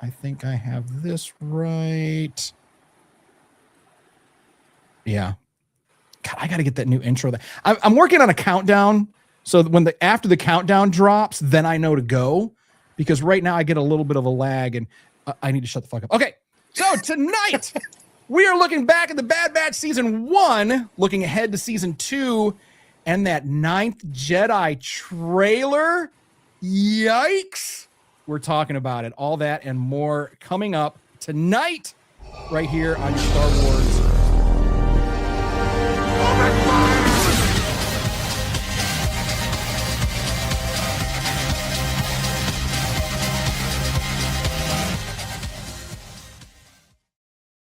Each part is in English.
I think I have this right. Yeah. God, I got to get that new intro. I'm working on a countdown. So after the countdown drops, then I know to go. Because right now I get a little bit of a lag and I need to shut the fuck up. Okay. So tonight we are looking back at the Bad Batch season 1, looking ahead to season 2, and that Ninth Jedi trailer. Yikes. We're talking about it. All that and more coming up tonight right here on Star Wars.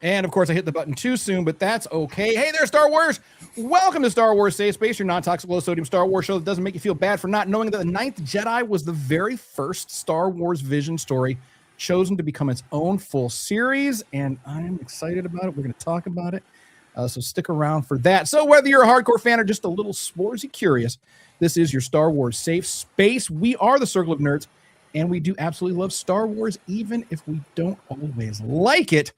And of course, I hit the button too soon, but that's okay. Hey there, Star Wars. Welcome to Star Wars Safespace, your non-toxic, low-sodium Star Wars show that doesn't make you feel bad for not knowing that the Ninth Jedi was the very first Star Wars vision story chosen to become its own full series, and I'm excited about it. We're going to talk about it, so stick around for that. So whether you're a hardcore fan or just a little sportsy curious, this is your Star Wars Safe Space. We are the Circle of Nerds, and we do absolutely love Star Wars, even if we don't always like it.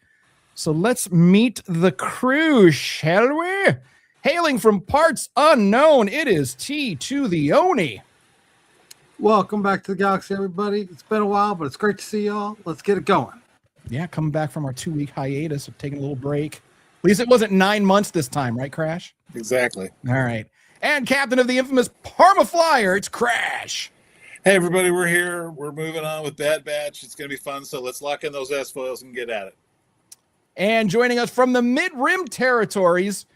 So let's meet the crew, shall we? Hailing from parts unknown, it is T to the Oni. Welcome back to the galaxy, everybody. It's been a while, but it's great to see y'all. Let's get it going. Yeah, coming back from our 2-week hiatus of taking a little break. At least it wasn't 9 months this time, right, Crash? Exactly. All right. And captain of the infamous Parma Flyer, it's Crash. Hey, everybody, we're here. We're moving on with Bad Batch. It's going to be fun, so let's lock in those S-foils and get at it. And joining us from the mid-rim territories,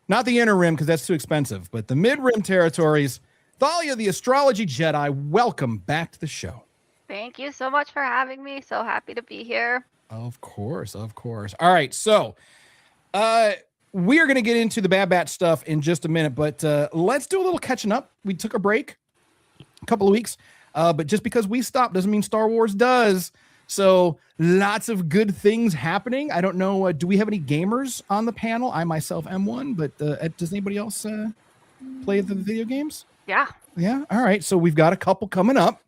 not the inner rim because that's too expensive, but the mid-rim territories, Thalia, the astrology Jedi, welcome back to the show. Thank you so much for having me. So happy to be here. Of course, of course. All right, so we are going to get into the Bad Batch stuff in just a minute, but let's do a little catching up. We took a break, a couple of weeks, but just because we stopped doesn't mean Star Wars does. So lots of good things happening. I don't know. Do we have any gamers on the panel? I myself am one, but does anybody else play the video games? Yeah. Yeah. All right. So we've got a couple coming up,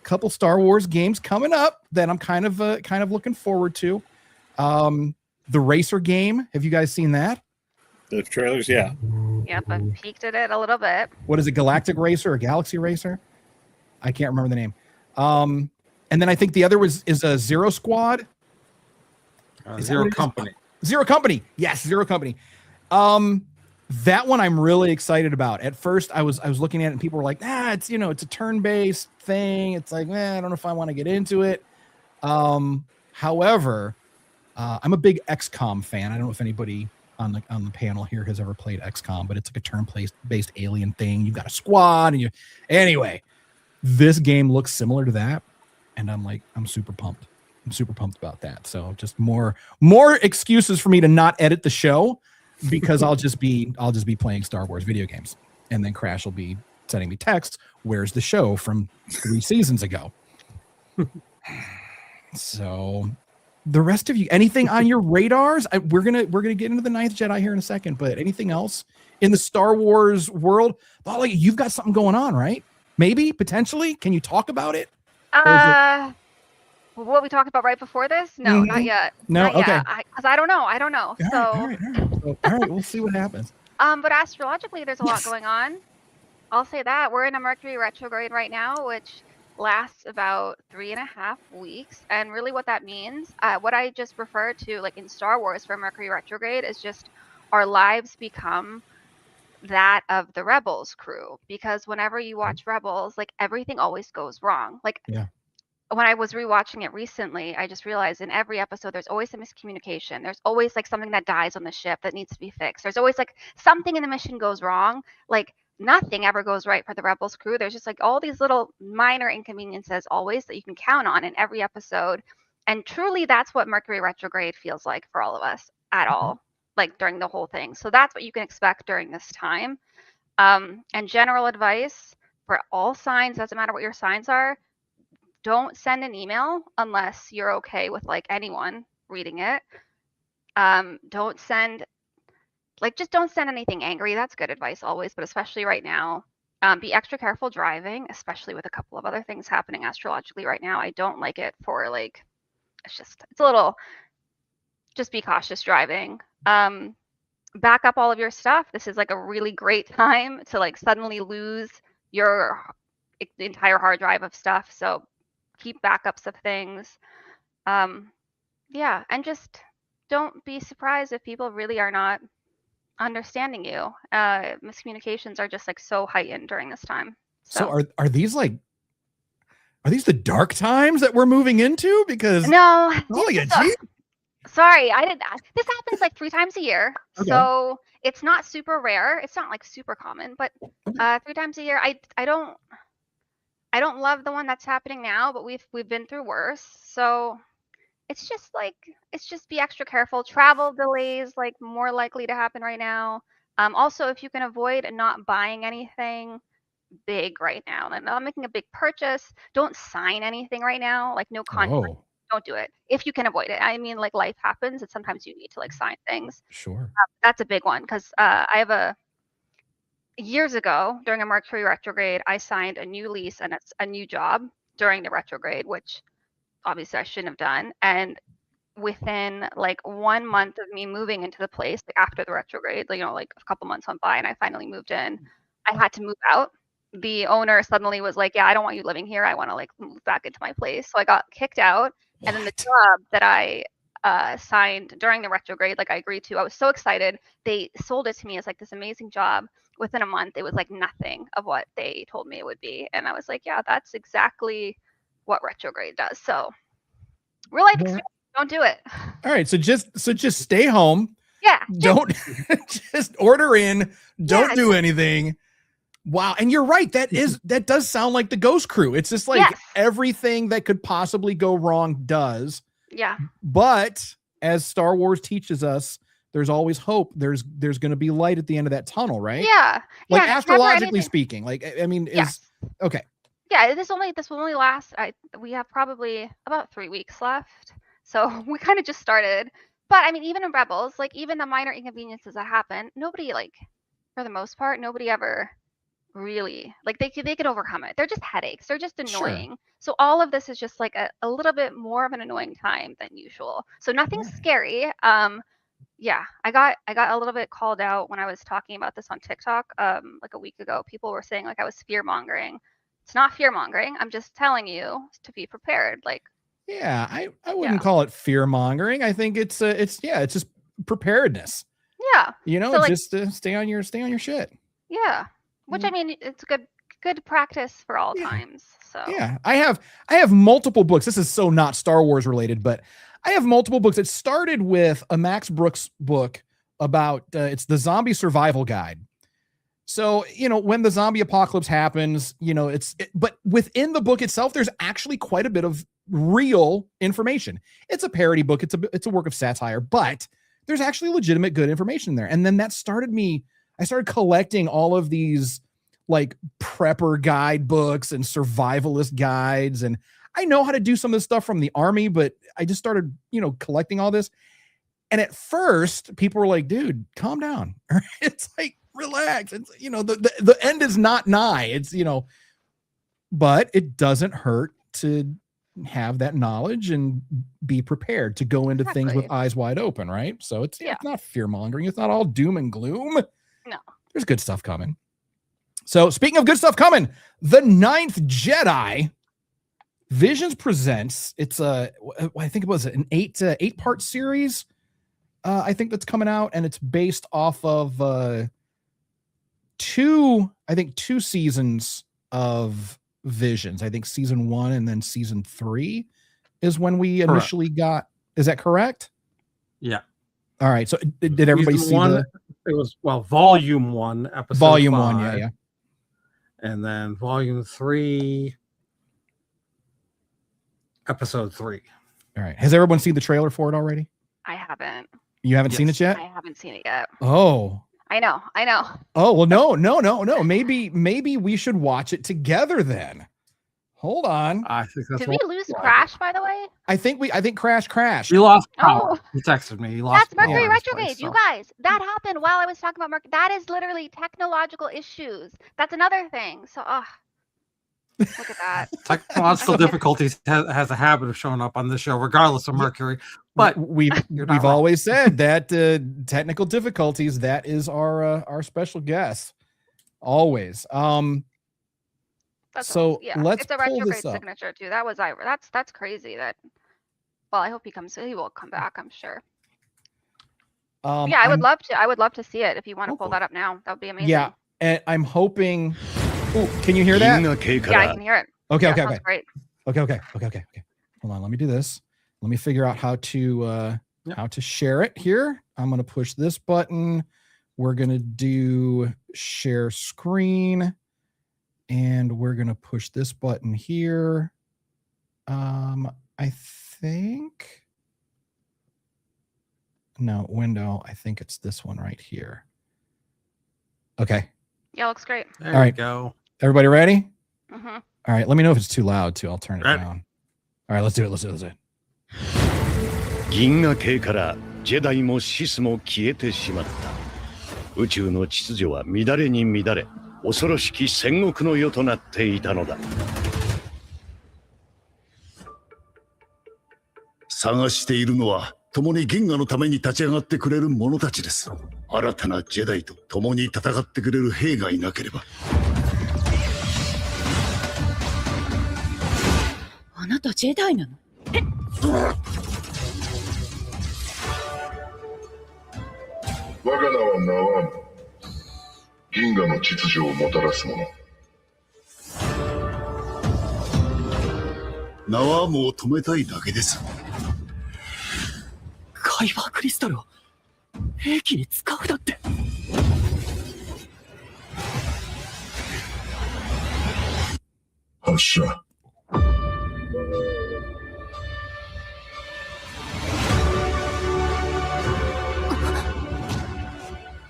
couple Star Wars games coming up that I'm kind of looking forward to. The Racer game. Have you guys seen that? The trailers, yeah. Yep, I've peeked at it a little bit. What is it? Galactic Racer or Galaxy Racer? I can't remember the name. And then I think the other is a Zero Squad. Zero Company. Zero Company. Yes, Zero Company. That one I'm really excited about. At first, I was looking at it and people were like, it's a turn-based thing. It's like, I don't know if I want to get into it. However, I'm a big XCOM fan. I don't know if anybody on the panel here has ever played XCOM, but it's like a turn-based alien thing. You've got a squad anyway, this game looks similar to that. And I'm super pumped. I'm super pumped about that. So just more excuses for me to not edit the show because I'll just be playing Star Wars video games. And then Crash will be sending me texts. Where's the show from 3 seasons ago? So the rest of you, anything on your radars? We're gonna get into the Ninth Jedi here in a second, but anything else in the Star Wars world? You've got something going on, right? Maybe, potentially. Can you talk about it? What we talked about right before this? No, not yet. No, not okay. Because I don't know. All right. We'll see what happens. But astrologically, there's a lot going on. I'll say that we're in a Mercury retrograde right now, which lasts about 3.5 weeks. And really, what that means, what I just referred to, like in Star Wars for Mercury retrograde, is just our lives become that of the Rebels crew, because whenever you watch Rebels, like everything always goes wrong. Like when I was rewatching it recently, I just realized in every episode there's always a miscommunication. There's always like something that dies on the ship that needs to be fixed. There's always like something in the mission goes wrong. Like nothing ever goes right for the Rebels crew. There's just like all these little minor inconveniences always that you can count on in every episode. And truly that's what Mercury retrograde feels like for all of us at all. Like during the whole thing. So that's what you can expect during this time. And general advice for all signs, doesn't matter what your signs are, don't send an email unless you're okay with like anyone reading it. Don't send anything angry. That's good advice always, but especially right now. Be extra careful driving, especially with a couple of other things happening astrologically right now. I don't like it for like it's a little, just be cautious driving. Back up all of your stuff. This is like a really great time to like suddenly lose your entire hard drive of stuff. So keep backups of things. Yeah, and just don't be surprised if people really are not understanding you. Miscommunications are just like so heightened during this time. So are these like, are these the dark times that we're moving into? Because no, oh yeah, gee. Sorry, I didn't. This happens like 3 times a year, Okay. so it's not super rare. It's not like super common, but 3 times a year. I don't love the one that's happening now, but we've been through worse. So it's just be extra careful. Travel delays like more likely to happen right now. Also, if you can avoid not buying anything big right now, and not making a big purchase, don't sign anything right now. Like no contract. Oh, Don't do it if you can avoid it. I mean, like life happens, and sometimes you need to like sign things. sure. That's a big one because I have years ago during a Mercury retrograde, I signed a new lease and it's a new job during the retrograde, which obviously I shouldn't have done. And within like 1 month of me moving into the place, like after the retrograde, like a couple months went by and I finally moved in, I had to move out. The owner suddenly was like, yeah, I don't want you living here. I want to like move back into my place. So I got kicked out. And then the job that I signed during the retrograde, like I agreed to, I was so excited. They sold it to me as like this amazing job. Within a month, it was like nothing of what they told me it would be. And I was like, yeah, that's exactly what retrograde does. So real life experience, don't do it. All right, so just stay home. Yeah. Don't just order in. Don't do anything. Wow, and you're right. That does sound like the Ghost Crew. It's just like everything that could possibly go wrong does. Yeah. But as Star Wars teaches us, there's always hope. There's going to be light at the end of that tunnel, right? Yeah. Like yeah, astrologically speaking. Like I mean, okay. Yeah, this will only last. We have probably about 3 weeks left, so we kind of just started. But I mean, even in Rebels, like even the minor inconveniences that happen, nobody like, for the most part, nobody ever really like they could overcome it. They're just headaches. They're just annoying. Sure. So all of this is just like a little bit more of an annoying time than usual. So nothing's scary. Yeah, I got a little bit called out when I was talking about this on TikTok like a week ago. People were saying like I was fear mongering. It's not fear mongering. I'm just telling you to be prepared. Like, yeah, I wouldn't call it fear mongering. I think it's just preparedness. Yeah, so just stay on your shit. Yeah, which I mean, it's good practice for all times. So yeah, I have multiple books. This is so not Star Wars related, but I have multiple books. It started with a Max Brooks book about it's the zombie survival guide. So, when the zombie apocalypse happens, but within the book itself, there's actually quite a bit of real information. It's a parody book. It's a work of satire, but there's actually legitimate good information there. And then I started collecting all of these like prepper guide books and survivalist guides. And I know how to do some of this stuff from the army, but I just started, collecting all this. And at first people were like, dude, calm down. It's like, relax. It's, the end is not nigh. It's, but it doesn't hurt to have that knowledge and be prepared to go into things with eyes wide open. Right. So it's not fear mongering. It's not all doom and gloom. No, there's good stuff coming. So speaking of good stuff coming, the Ninth Jedi Visions presents, it's I think it was an 8-part series. I think that's coming out, and it's based off of two seasons of Visions. I think season 1 and then season 3 is when we initially got. Is that correct? Yeah. All right. So did everybody see it was volume 1, episode volume 5, 1, yeah. And then volume 3, episode 3. All right. Has everyone seen the trailer for it already? I haven't. You haven't seen it yet? I haven't seen it yet. Oh. I know. Oh, well, no. Maybe we should watch it together then. Hold on. I think that's Did we lose Crash, by the way? I think Crash. He lost power. He texted me. He lost That's Mercury retrograde, you guys. That happened while I was talking about Mercury. That is literally technological issues. That's another thing. So, Look at that. Technological difficulties has a habit of showing up on this show, regardless of Mercury. But we've you're not wrong. always said that technical difficulties, that is our special guest. Always. That's So awesome. Yeah, let's it's a pull this retrograde up. signature too. That was that's crazy. Well, I hope he will come back, I'm sure. Yeah, I would love to see it if you want to pull that up now. That would be amazing. Yeah, and I'm hoping. Oh, can you hear that? Yeah, I can hear it. Okay, Yeah, okay, sounds okay. great. Okay. Hold on, let me do this. Let me figure out how to share it here. I'm gonna push this button. We're gonna do share screen, and we're gonna push this button here. I think. No, window. I think it's this one right here. Okay. Yeah, looks great. There All right. you go. Everybody ready? Mm-hmm. All right. Let me know if it's too loud too. I'll turn it Ready. down. All right. Let's do it. 銀河系からジェダイもシスも消えてしまった。宇宙の秩序は乱れに乱れ、恐ろしき戦国の世となっていたのだ。探しているのは共に銀河のために立ち上がってくれる者たちです。新たなジェダイと共に戦ってくれる兵がいなければ。あなたジェダイなの？我が名はナワーム。銀河の秩序をもたらす者。ナワームを止めたいだけです。カイバークリスタルを兵器に使うだって。発射。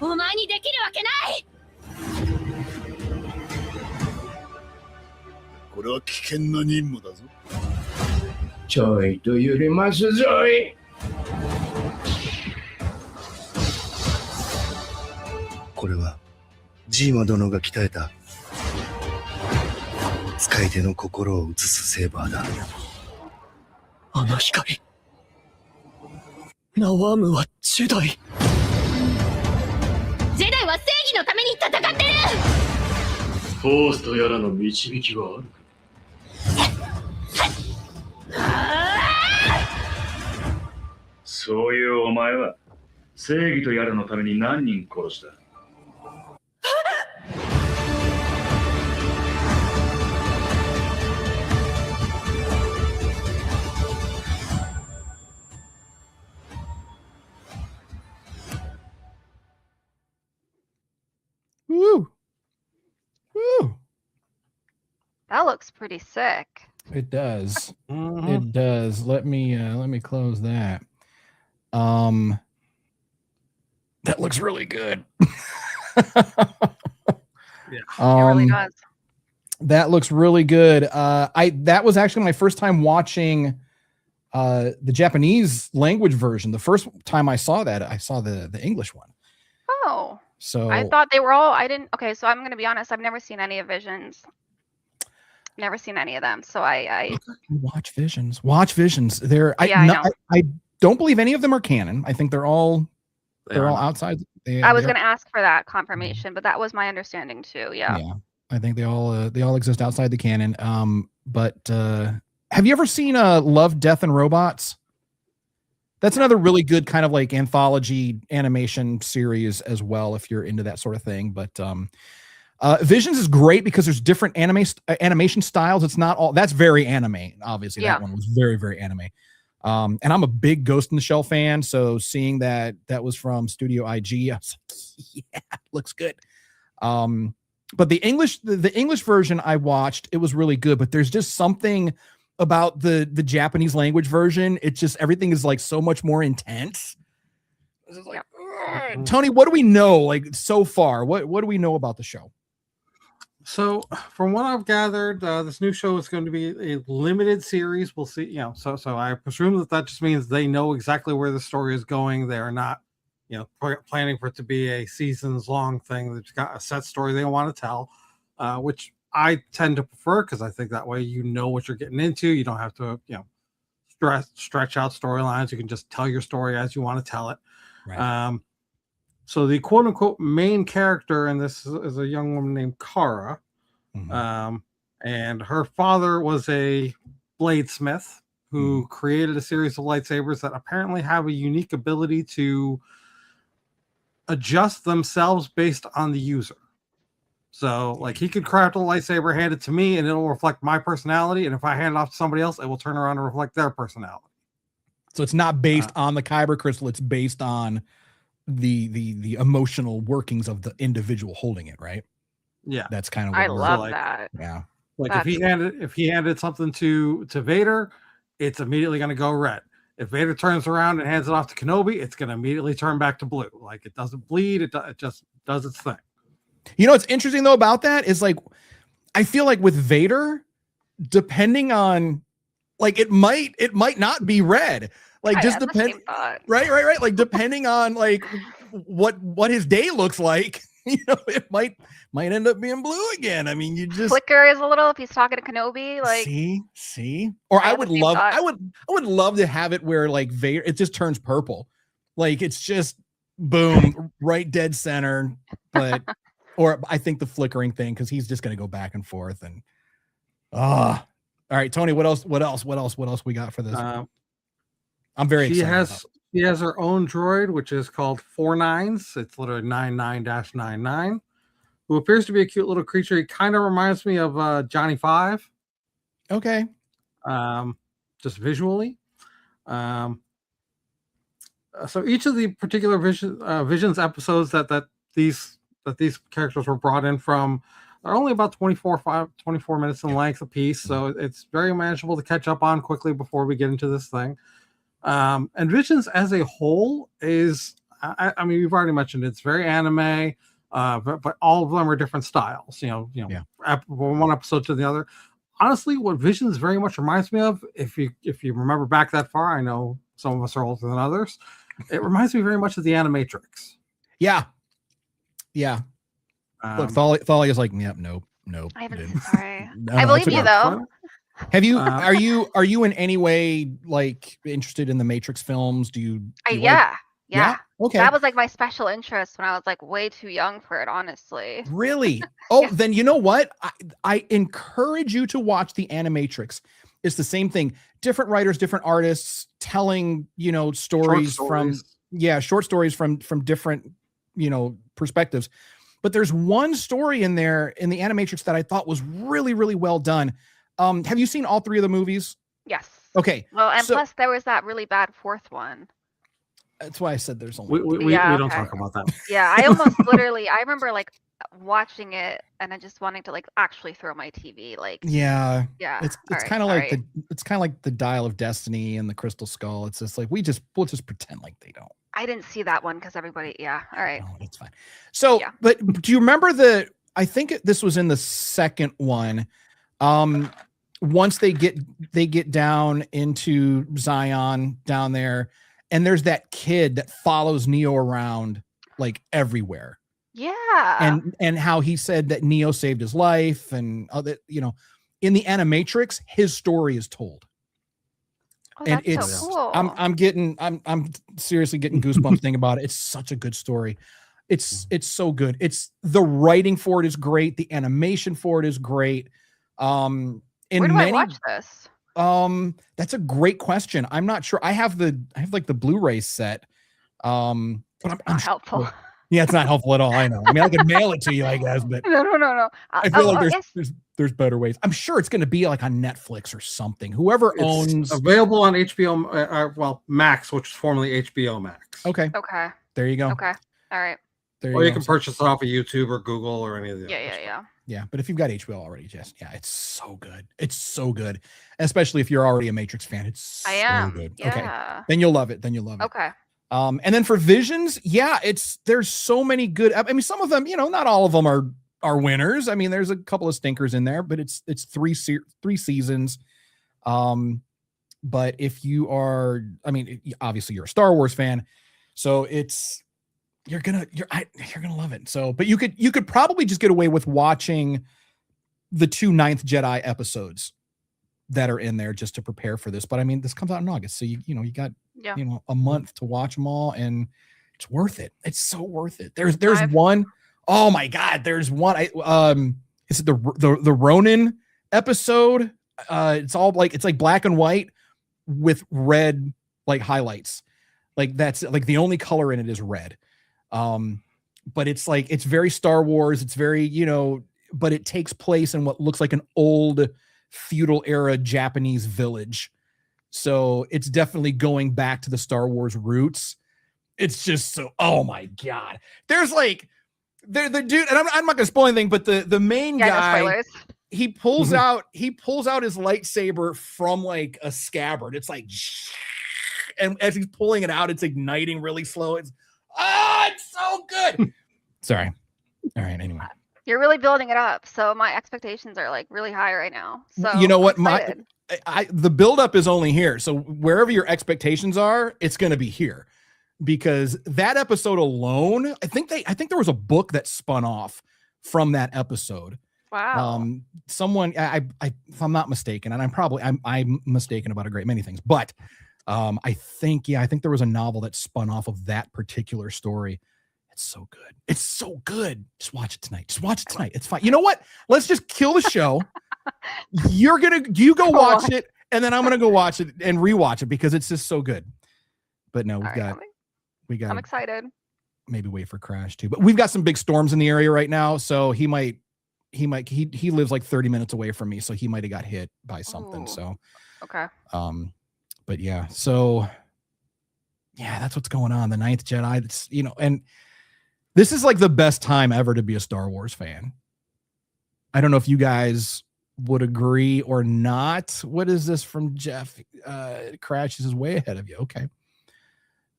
お前にできるわけない。これは危険な任務だぞ。ちょいと揺れますぞい。これはジーマ殿が鍛えた使い手の心を映すセーバーだ。あの光、ナワームはジェダイ。ジェダイは正義のために戦ってる。フォースとやらの導きはあるか。そういうお前は正義とやらのために何人殺した？Woo. That looks pretty sick. It does. Mhm. It does. Let me close that. That looks really good. Yeah. It really does. That looks really good. That was actually my first time watching the Japanese language version. The first time I saw that, I saw the English one. Oh. So I thought they were all. I didn't. Okay, so I'm gonna be honest. I've never seen any of Visions. Never seen any of them. So I watch Visions. Watch Visions. They're Yeah, I know. I don't believe any of them are canon. I think they're all outside. I was gonna ask for that confirmation, but that was my understanding too. Yeah. I think they all exist outside the canon. But have you ever seen Love, Death, and Robots? That's another really good kind of like anthology animation series as well, if you're into that sort of thing. But Visions is great because there's different animation styles. It's not all that's very anime. Obviously, that one was very, very anime. And I'm a big Ghost in the Shell fan, so seeing that was from Studio IG, I was like, yeah, looks good. But the English version I watched, it was really good. But there's just something about the Japanese language version. It's just everything is like so much more intense. It's like, Tony, what do we know like so far? What do we know about the show? So, from what I've gathered, this new show is going to be a limited series. We'll see. So I presume that just means they know exactly where the story is going. They are not, planning for it to be a seasons long thing. They've got a set story they want to tell, which I tend to prefer, because I think that way you know what you're getting into. You don't have to, stretch out storylines. You can just tell your story as you want to tell it. Right. So the quote unquote main character in this is a young woman named Kara. And her father was a bladesmith who created a series of lightsabers that apparently have a unique ability to adjust themselves based on the user. So, like, he could craft a lightsaber, hand it to me, and it'll reflect my personality. And if I hand it off to somebody else, it will turn around and reflect their personality. So it's not based on the kyber crystal; it's based on the emotional workings of the individual holding it, right? Yeah, that's kind of what I love that. Yeah, like if he handed something to Vader, it's immediately going to go red. If Vader turns around and hands it off to Kenobi, it's going to immediately turn back to blue. Like, it doesn't bleed; it just does its thing. You know what's interesting though about that is, like, I feel like with Vader, depending on, like, it might not be red. Like, just depend, right. Like, depending on like what his day looks like, it might end up being blue again. I mean, you just flickers a little if he's talking to Kenobi. Like, see. Or I would love to have it where, like, Vader, it just turns purple, like it's just boom, right dead center. But or I think the flickering thing, because he's just going to go back and forth and all right, Tony, what else we got for this? I'm very excited. She has her own droid, which is called 49s. It's literally 99-99, who appears to be a cute little creature. He kind of reminds me of Johnny Five. Okay. Just visually. So each of the particular Visions episodes that these characters were brought in from are only about 24 minutes in length a piece, so it's very manageable to catch up on quickly before we get into this thing. And Visions as a whole is, I mean, we've already mentioned it's very anime, but all of them are different styles. One episode to the other. Honestly, what Visions very much reminds me of, if you remember back that far, I know some of us are older than others. It reminds me very much of the Animatrix. Yeah. Look, Thalia is like, yep, nope. I haven't. Sorry, I believe you though. Have you? Are you in any way, like, interested in the Matrix films? Do you? Yeah. Okay. That was like my special interest when I was like way too young for it, honestly. Really? Oh, then you know what? I encourage you to watch the Animatrix. It's the same thing. Different writers, different artists telling, stories from short stories from different, perspectives. But there's one story in there in the Animatrix that I thought was really, really well done. Have you seen all three of the movies? Yes. Okay. Well, and plus there was that really bad fourth one. That's why I said there's only. We don't talk about that. Yeah, I almost literally. I remember like watching it and I just wanting to like actually throw my TV. Like. Yeah. It's right, kind of like it's kind of like the Dial of Destiny and the Crystal Skull. It's just like we'll just pretend like they don't. I didn't see that one because everybody. Yeah. All right. Oh, that's fine. So, but do you remember I think this was in the second one. Once they get down into Zion down there, and there's that kid that follows Neo around like everywhere. Yeah. And how he said that Neo saved his life, and in the Animatrix, his story is told. Oh, and that's it's so cool. I'm seriously getting goosebumps thinking about it. It's such a good story. It's so good. It's the writing for it is great. The animation for it is great. Where do I watch this? That's a great question. I'm not sure. I have like the Blu-ray set. But I'm not helpful. Sure. Yeah, it's not helpful at all. I know. I mean, I could mail it to you, I guess, but no. I feel like there's better ways. I'm sure it's going to be like on Netflix or something. Whoever owns available on HBO, Max, which is formerly HBO Max. Okay. There you go. Okay. All right. Or you can purchase it off of YouTube or Google or any of the others. Yeah, but if you've got HBO already, it's so good. It's so good, especially if you're already a Matrix fan. It's I am. Good. Yeah. Okay. Then you'll love it. Okay. And then for Visions, there's so many good. I mean, some of them, not all of them are winners. I mean, there's a couple of stinkers in there, but it's three seasons. But if you are, I mean, obviously you're a Star Wars fan, so you're gonna love it. So, but you could probably just get away with watching the 2 Ninth Jedi episodes that are in there just to prepare for this. But I mean, this comes out in August, so you got a month to watch them all, and it's worth it. It's so worth it. There's one. Oh my God, there's one. Is it the Ronin episode? It's like black and white with red like highlights. Like that's like the only color in it is red. But it's like, it's very Star Wars. It's very, but it takes place in what looks like an old feudal era Japanese village. So it's definitely going back to the Star Wars roots. It's just so, oh my God. There's like, the dude, and I'm not gonna spoil anything, but the main guy, no he pulls out his lightsaber from like a scabbard. It's like, and as he's pulling it out, it's igniting really slow. It's so good. Sorry. All right. Anyway, you're really building it up, so my expectations are like really high right now. So you know what, the buildup is only here. So wherever your expectations are, it's going to be here, because that episode alone, I think there was a book that spun off from that episode. Wow. Someone, if I'm not mistaken, and I'm mistaken about a great many things, but I think there was a novel that spun off of that particular story. It's so good. It's so good. Just watch it tonight. It's fine. You know what? Let's just kill the show. You go watch it, and then I'm gonna go watch it and rewatch it because it's just so good. But no, we got. I'm excited. Maybe wait for Crash too. But we've got some big storms in the area right now, so he lives like 30 minutes away from me, so he might have got hit by something. Ooh. So okay. But yeah, so yeah, that's what's going on. The Ninth Jedi. That's and this is like the best time ever to be a Star Wars fan. I don't know if you guys would agree or not. What is this from Jeff? Crash is way ahead of you. Okay.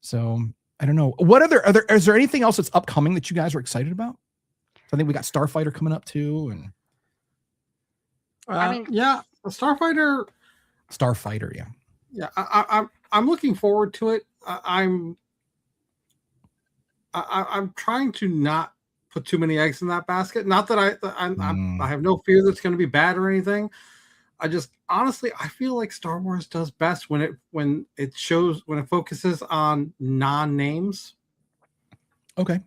So I don't know. What is there anything else that's upcoming that you guys are excited about? So I think we got Starfighter coming up too. And Starfighter. Yeah. Yeah. I'm looking forward to it. I'm trying to not put too many eggs in that basket. Not that I have no fear that's going to be bad or anything. I just honestly, I feel like Star Wars does best when it focuses on non-names. Okay.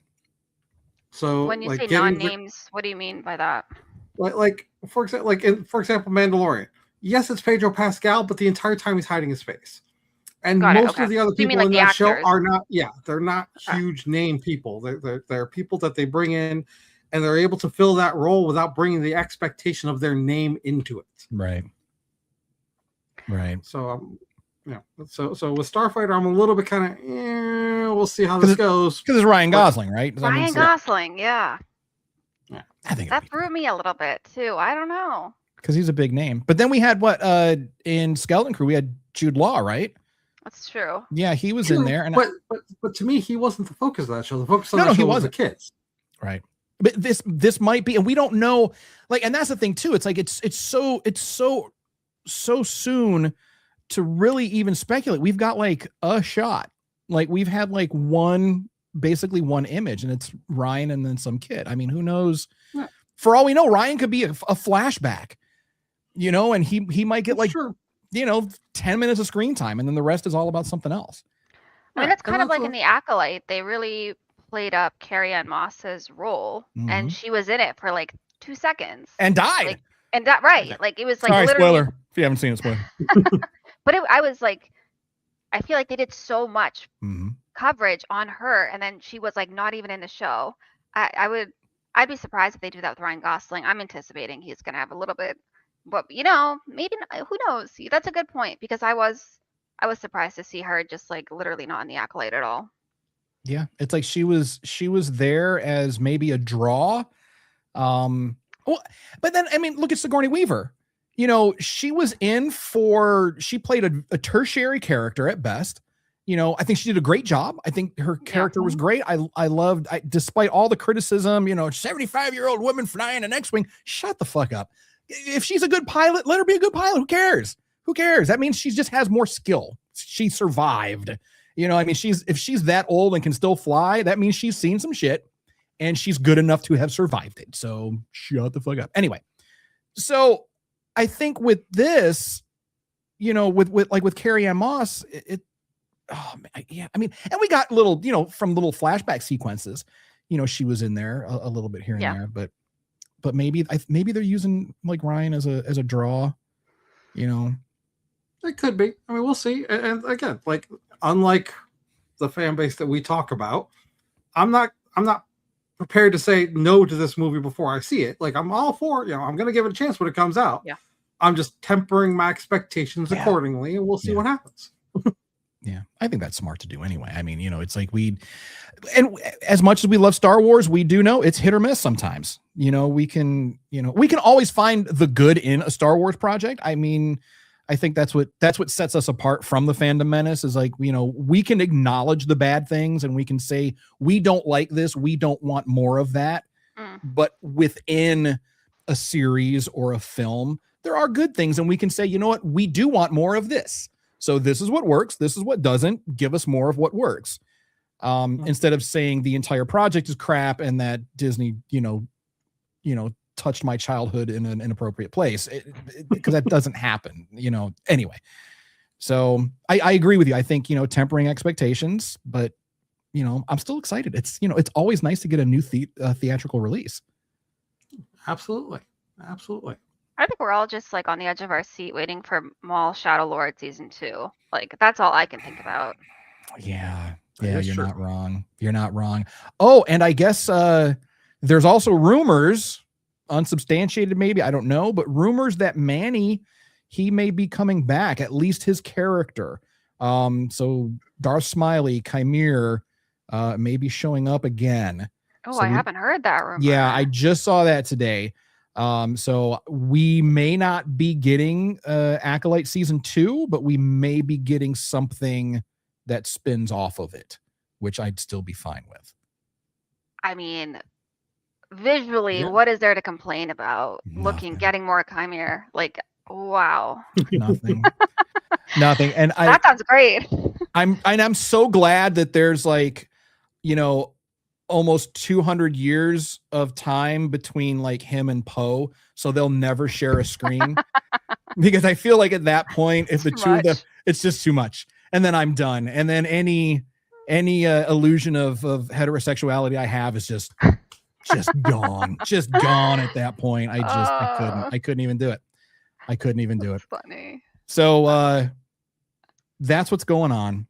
So when you say non-names, what do you mean by that? Like for example, Mandalorian. Yes, it's Pedro Pascal, but the entire time he's hiding his face. And most of the other people in that show are not. Yeah, they're not huge name people. They're people that they bring in, and they're able to fill that role without bringing the expectation of their name into it. Right. So so with Starfighter, I'm a little bit kind of. We'll see how this goes. Because it's Ryan Gosling, right? Ryan Gosling, yeah. I think that threw me a little bit too. I don't know. Because he's a big name. But then we had in Skeleton Crew, we had Jude Law, right? That's true. Yeah, he was in there. And but to me, he wasn't the focus of that show. The focus of that show was the kids. Right. But this might be, and we don't know, like, and that's the thing too. It's like it's so soon to really even speculate. We've got like a shot. Like we've had like basically one image, and it's Ryan and then some kid. I mean, who knows? Yeah. For all we know, Ryan could be a flashback, and he might get 10 minutes of screen time, and then the rest is all about something else. I mean, it's kind of like in The Acolyte. They really played up Carrie-Anne Moss's role, and she was in it for like 2 seconds. And died. Right. Like it was like sorry, literally... spoiler. If you haven't seen it, spoiler. But I was like, I feel like they did so much coverage on her, and then she was like not even in the show. I'd be surprised if they do that with Ryan Gosling. I'm anticipating he's going to have a little bit, but maybe not, who knows? That's a good point, because I was surprised to see her just like literally not in The Acolyte at all. Yeah, it's like she was there as maybe a draw. But then I mean, look at Sigourney Weaver. She played a tertiary character at best. I think she did a great job. I think her character was great. I loved, despite all the criticism, 75-year-old woman flying an X-Wing. Shut the fuck up. If she's a good pilot, let her be a good pilot. Who cares? That means she just has more skill. She survived. I mean, if she's that old and can still fly, that means she's seen some shit and she's good enough to have survived it. So shut the fuck up. Anyway, So I think with this, with Carrie Ann Moss, oh man, yeah, I mean, and we got little, from little flashback sequences, she was in there a little bit here and there, but maybe they're using like Ryan as a draw, It could be. I mean, we'll see. And again, like unlike the fan base that we talk about, I'm not prepared to say no to this movie before I see it. Like I'm all for, I'm going to give it a chance when it comes out. Yeah. I'm just tempering my expectations accordingly, and we'll see what happens. Yeah, I think that's smart to do anyway. I mean, it's like and as much as we love Star Wars, we do know it's hit or miss sometimes. We can always find the good in a Star Wars project. I mean, I think that's what sets us apart from the Fandom Menace is like, we can acknowledge the bad things and we can say, we don't like this. We don't want more of that. But within a series or a film, there are good things. And we can say, you know what, we do want more of this. So this is what works. This is what doesn't. Give us more of what works. Instead of saying the entire project is crap and that Disney, touched my childhood in an inappropriate place, because that doesn't happen, anyway. So I agree with you. I think, tempering expectations, but, I'm still excited. It's, it's always nice to get a new theatrical release. Absolutely. Absolutely. I think we're all just like on the edge of our seat waiting for Maul Shadow Lord season 2. Like that's all I can think about. Yeah, you're not wrong. You're not wrong. Oh, and I guess there's also rumors, unsubstantiated maybe, I don't know, but rumors that Manny, he may be coming back, at least his character. So Darth Smiley, Chimere, may be showing up again. Oh, so I haven't heard that rumor. Yeah, I just saw that today. So we may not be getting Acolyte season 2, but we may be getting something that spins off of it, which I'd still be fine with. I mean, visually, what is there to complain about? Nothing. Getting more Chimere, like wow. Nothing. Nothing. And that sounds great. I'm so glad that there's like, almost 200 years of time between like him and Poe, so they'll never share a screen. Because I feel like at that point, if the two of them, it's just too much, and then I'm done, and then any illusion of heterosexuality I have is just gone, at that point. I couldn't even do it. That's funny. So that's what's going on.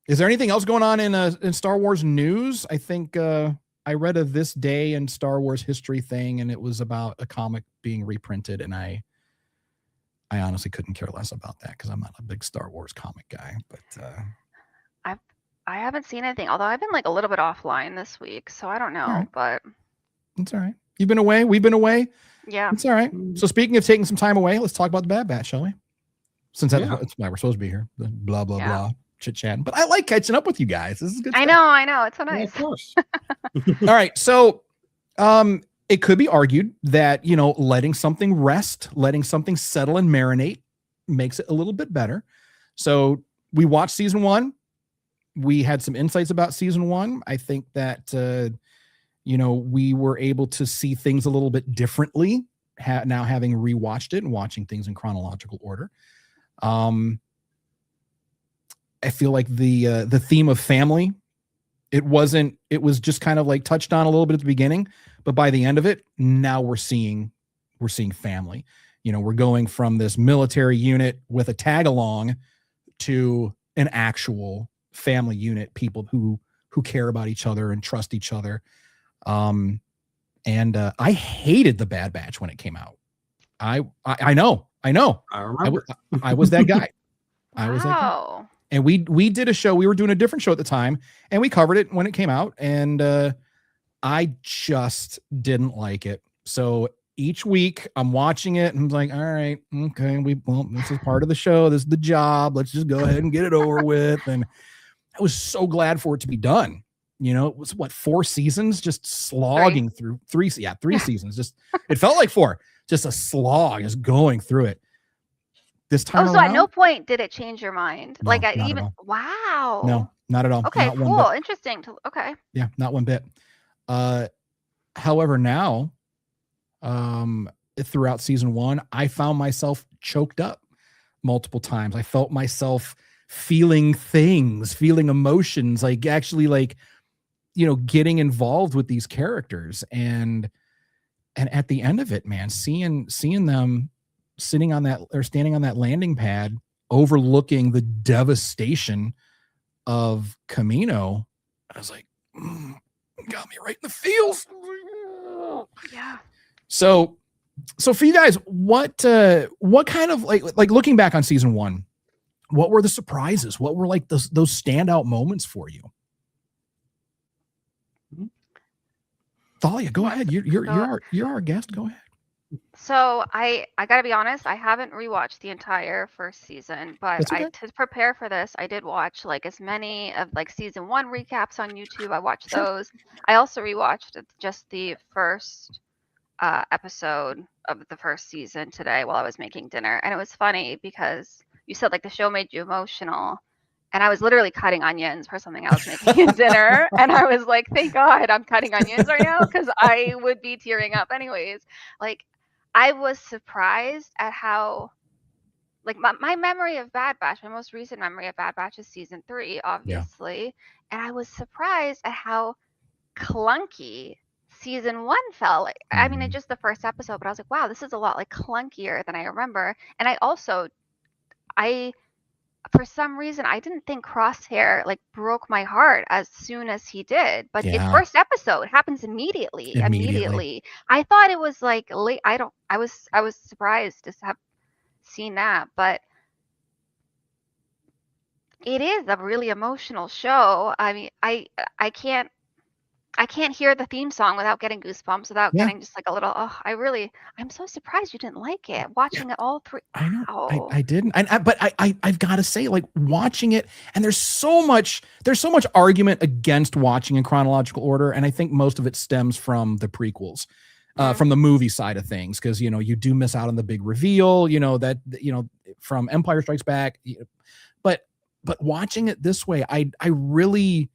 Is there anything else going on in Star Wars news? I think I read a This Day in Star Wars history thing, and it was about a comic being reprinted, and I honestly couldn't care less about that because I'm not a big Star Wars comic guy. But I haven't seen anything, although I've been like a little bit offline this week, so I don't know. But it's all right. You've been away. We've been away. Yeah, it's all right. So speaking of taking some time away, let's talk about the Bad Batch, shall we? Since that's why we're supposed to be here. Blah blah blah. Chit-chatting, but I like catching up with you guys. This is good. I know. It's so nice. Yeah, of course. All right. So it could be argued that, letting something rest, letting something settle and marinate makes it a little bit better. So we watched season 1. We had some insights about season 1. I think that, we were able to see things a little bit differently now having rewatched it and watching things in chronological order. I feel like the theme of family, it was just kind of like touched on a little bit at the beginning, but by the end of it, now we're seeing family. We're going from this military unit with a tag along to an actual family unit, people who care about each other and trust each other. And I hated the Bad Batch when it came out. I know. I remember. I was that guy. Wow. I was that guy. And we did a show. We were doing a different show at the time, and we covered it when it came out. And I just didn't like it. So each week I'm watching it, and I'm like, all right, okay, this is part of the show. This is the job. Let's just go ahead and get it over with. And I was so glad for it to be done. It was 4 seasons, just slogging through 3 seasons. Just it felt like 4, just a slog, just going through it. This time so around, at no point did it change your mind? No, like wow. No, not at all. Okay, not cool. Interesting. Okay. Yeah, not one bit. However, now, throughout season 1, I found myself choked up multiple times. I felt myself feeling things, feeling emotions, like actually like, getting involved with these characters. And at the end of it, man, seeing them sitting on that or standing on that landing pad, overlooking the devastation of Camino, I was like, got me right in the feels. Yeah. So for you guys, what kind of like looking back on season 1, what were the surprises? What were like those standout moments for you? Thalia, go ahead. You're our guest. Go ahead. So I gotta be honest, I haven't rewatched the entire first season, but That's okay. to prepare for this, I did watch like as many of like season 1 recaps on YouTube. I watched Sure. those. I also rewatched just the first episode of the first season today while I was making dinner, and it was funny because you said like the show made you emotional. And I was literally cutting onions for something I was making in dinner. And I was like, thank God I'm cutting onions right now because I would be tearing up anyways. Like, I was surprised at how, like, my memory of Bad Batch, my most recent memory of Bad Batch is season 3, obviously. And I was surprised at how clunky season 1 felt. Like, I mean, it's just the first episode, but I was like, wow, this is a lot like clunkier than I remember. And for some reason, I didn't think Crosshair like broke my heart as soon as he did. But the first episode happens immediately. I thought it was like late. I was surprised to have seen that, but it is a really emotional show. I mean, I can't hear the theme song without getting goosebumps, without getting just like a little, I'm so surprised you didn't like it. Watching it all through. I know. I didn't. But I've got to say, like watching it, and there's so much argument against watching in chronological order. And I think most of it stems from the prequels, from the movie side of things. Cause you do miss out on the big reveal, from Empire Strikes Back, but watching it this way, I really,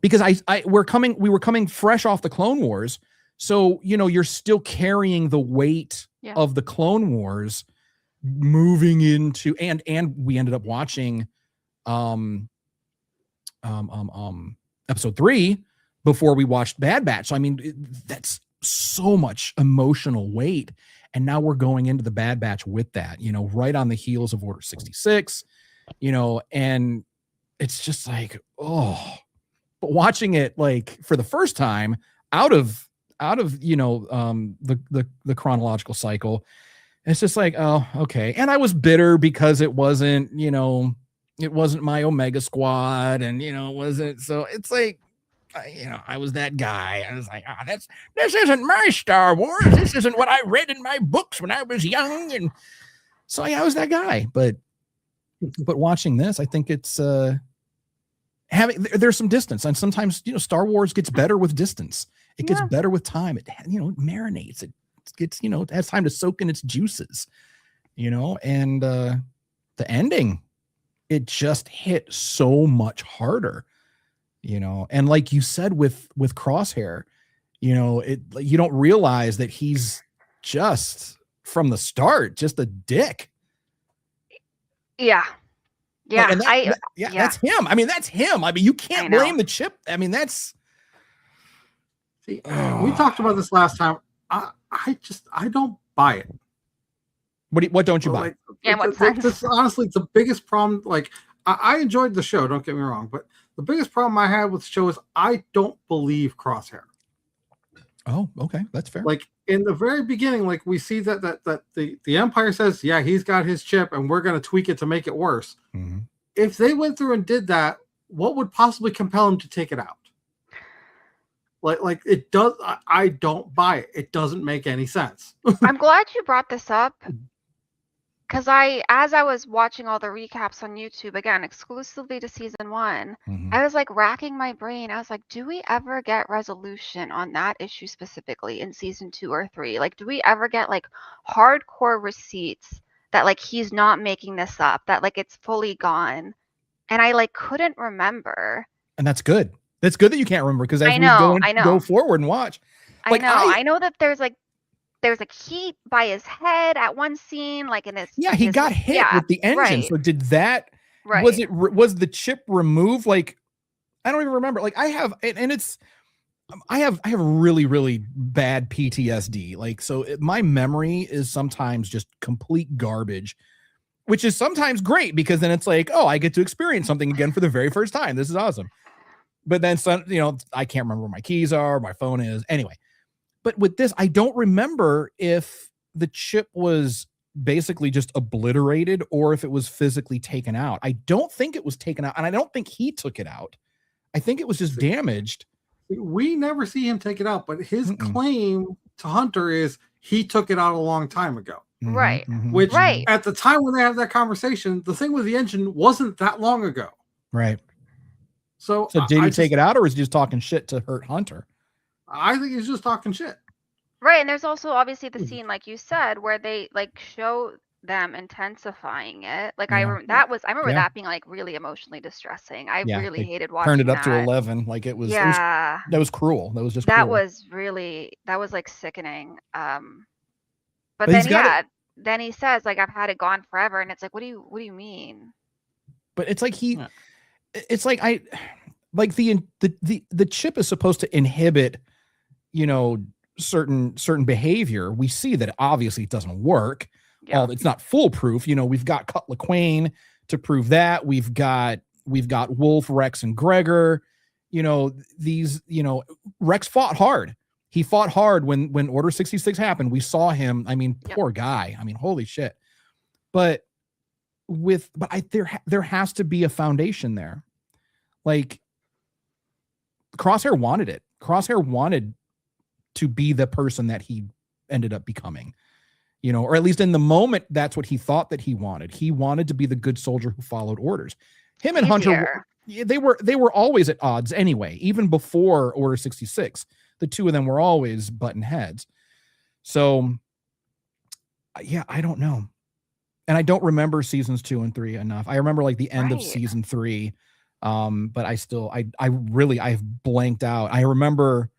because we were coming fresh off the Clone Wars. So, you're still carrying the weight of the Clone Wars moving into, and we ended up watching, episode 3 before we watched Bad Batch. So, I mean, that's so much emotional weight. And now we're going into the Bad Batch with that, right on the heels of Order 66, and it's just like, oh. But watching it like for the first time out of the chronological cycle, it's just like, oh, okay. And I was bitter because it wasn't my Omega Squad, and it wasn't, so it's like, I was that guy. I was like, this isn't my Star Wars. This isn't what I read in my books when I was young, and so I was that guy. But watching this, I think it's there's some distance, and sometimes Star Wars gets better with distance. It gets better with time. It it marinates. It gets it has time to soak in its juices. And the ending, it just hit so much harder. And like you said with Crosshair, you don't realize that he's just from the start just a dick. Yeah. Yeah, that's him. I mean, that's him. I mean, you can't blame the chip. I mean, that's. See, we talked about this last time. I don't buy it. What don't you buy? This honestly, the biggest problem. Like, I enjoyed the show. Don't get me wrong, but the biggest problem I had with the show is I don't believe Crosshair. Oh, okay, that's fair. Like in the very beginning, like we see that the Empire says, yeah, he's got his chip, and we're going to tweak it to make it worse. Mm-hmm. If they went through and did that, what would possibly compel him to take it out? Like it does. I don't buy it. It doesn't make any sense. I'm glad you brought this up, because as I was watching all the recaps on YouTube, again, exclusively to season 1, I was like racking my brain. I was like, do we ever get resolution on that issue specifically in season 2 or 3? Like, do we ever get like hardcore receipts that like he's not making this up, that like it's fully gone? And I like couldn't remember. And that's good. That's good that you can't remember, because as we go forward and watch. I know that there's like there's a key by his head at one scene, like in his. Yeah, he got hit with the engine. Right. So did that? Right. Was the chip removed? Like, I don't even remember. Like, I have really, really bad PTSD. Like, so my memory is sometimes just complete garbage, which is sometimes great because then it's like, oh, I get to experience something again for the very first time. This is awesome. But then some, I can't remember where my keys are, my phone is. Anyway, but with this, I don't remember if the chip was basically just obliterated or if it was physically taken out. I don't think it was taken out, and I don't think he took it out. I think it was just damaged. We never see him take it out, but his claim to Hunter is he took it out a long time ago. Right. Which at the time when they have that conversation, the thing with the engine wasn't that long ago. Right. So did he take it out, or was he just talking shit to hurt Hunter? I think he's just talking shit. Right, and there's also obviously the scene, like you said, where they like show them intensifying it. Like I remember that being like really emotionally distressing. I really hated watching. Turned it up to 11, like it was. Yeah, that was cruel. That was just. That cruel. that was like sickening. But then then he says like I've had it gone forever, and it's like what do you mean? But it's like it's like the chip is supposed to inhibit, certain behavior. We see that obviously it doesn't work. Yeah. It's not foolproof. We've got Cut LaQuaine to prove that. We've got Wolf, Rex, and Gregor. Rex fought hard. He fought hard when Order 66 happened. We saw him. I mean, poor guy. I mean, holy shit. But there has to be a foundation there. Like Crosshair wanted it. Crosshair wanted to be the person that he ended up becoming, or at least in the moment, that's what he thought that he wanted. He wanted to be the good soldier who followed orders. Him and Hunter, they were always at odds anyway, even before Order 66. The two of them were always button heads. So, yeah, I don't know. And I don't remember seasons 2 and 3 enough. I remember like the end of season 3. But I have blanked out. I remember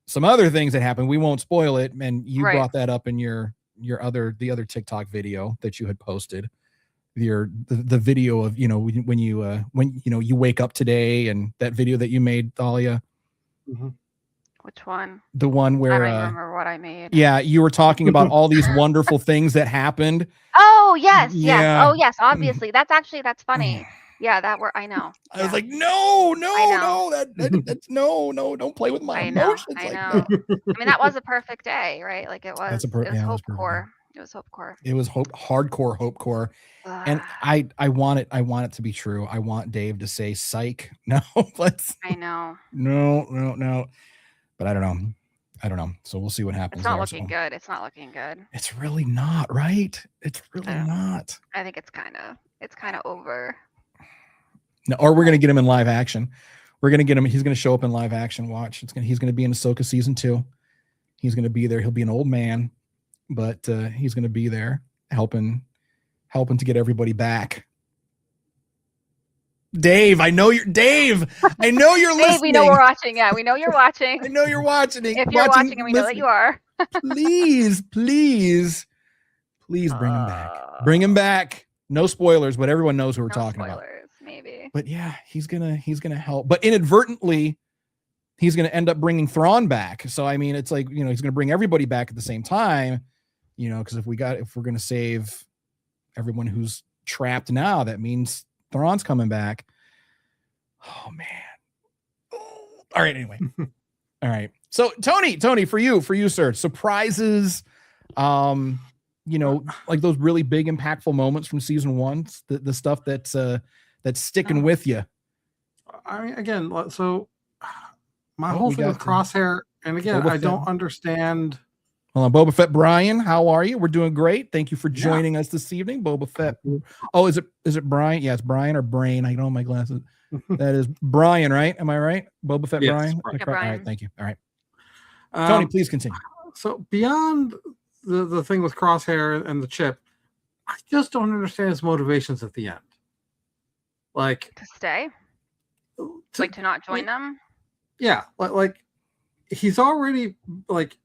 some other things that happened. We won't spoil it. And you brought that up in the other TikTok video that you had posted. The video of, when you wake up today, and that video that you made, Thalia. Mm-hmm. Which one? The one where I don't remember what I made. Yeah, you were talking about all these wonderful things that happened. Oh yes, yeah. yes. Oh yes, obviously. That's funny. Yeah, I know. I was like, no, that's no, don't play with my emotions. I know. I mean, that was a perfect day, right? Like it was. It was Hope Core. It was Hope Core. It was hardcore Hope Core. And I want it to be true. I want Dave to say psych. No, I know. No. But I don't know. So we'll see what happens. It's not looking good. It's not looking good. It's really not, right? It's really not. I think it's kind of over. No, or we're gonna get him in live action. We're gonna get him. He's gonna show up in live action. Watch. He's gonna be in Ahsoka season 2. He's gonna be there. He'll be an old man, but he's gonna be there helping to get everybody back. Dave, I know you're listening. We know we're watching. Yeah, we know you're watching. I know you're watching. If you're watching, and we know that you are. Please bring him back. Bring him back. No spoilers, but everyone knows who we're talking about. Maybe. But yeah, he's gonna help. But inadvertently, he's gonna end up bringing Thrawn back. So I mean, it's like, he's gonna bring everybody back at the same time. Because if we're gonna save everyone who's trapped now, that means Thrawn's coming back. Oh man. All right. Anyway. All right. So Tony, for you, sir, surprises, like those really big, impactful moments from season 1, the stuff that's sticking with you. I mean, again, so my whole thing with Crosshair, and again, I don't understand. Hold on, Boba Fett Brian, how are you? We're doing great. Thank you for joining us this evening, Boba Fett. Oh, is it Brian? Yeah, it's Brian or Brain. I don't have my glasses. That is Brian, right? Am I right? Boba Fett Brian? Brian. All right, thank you. All right. Tony, please continue. So beyond the thing with Crosshair and the chip, I just don't understand his motivations at the end. Like to stay? To not join them? Yeah, like he's already like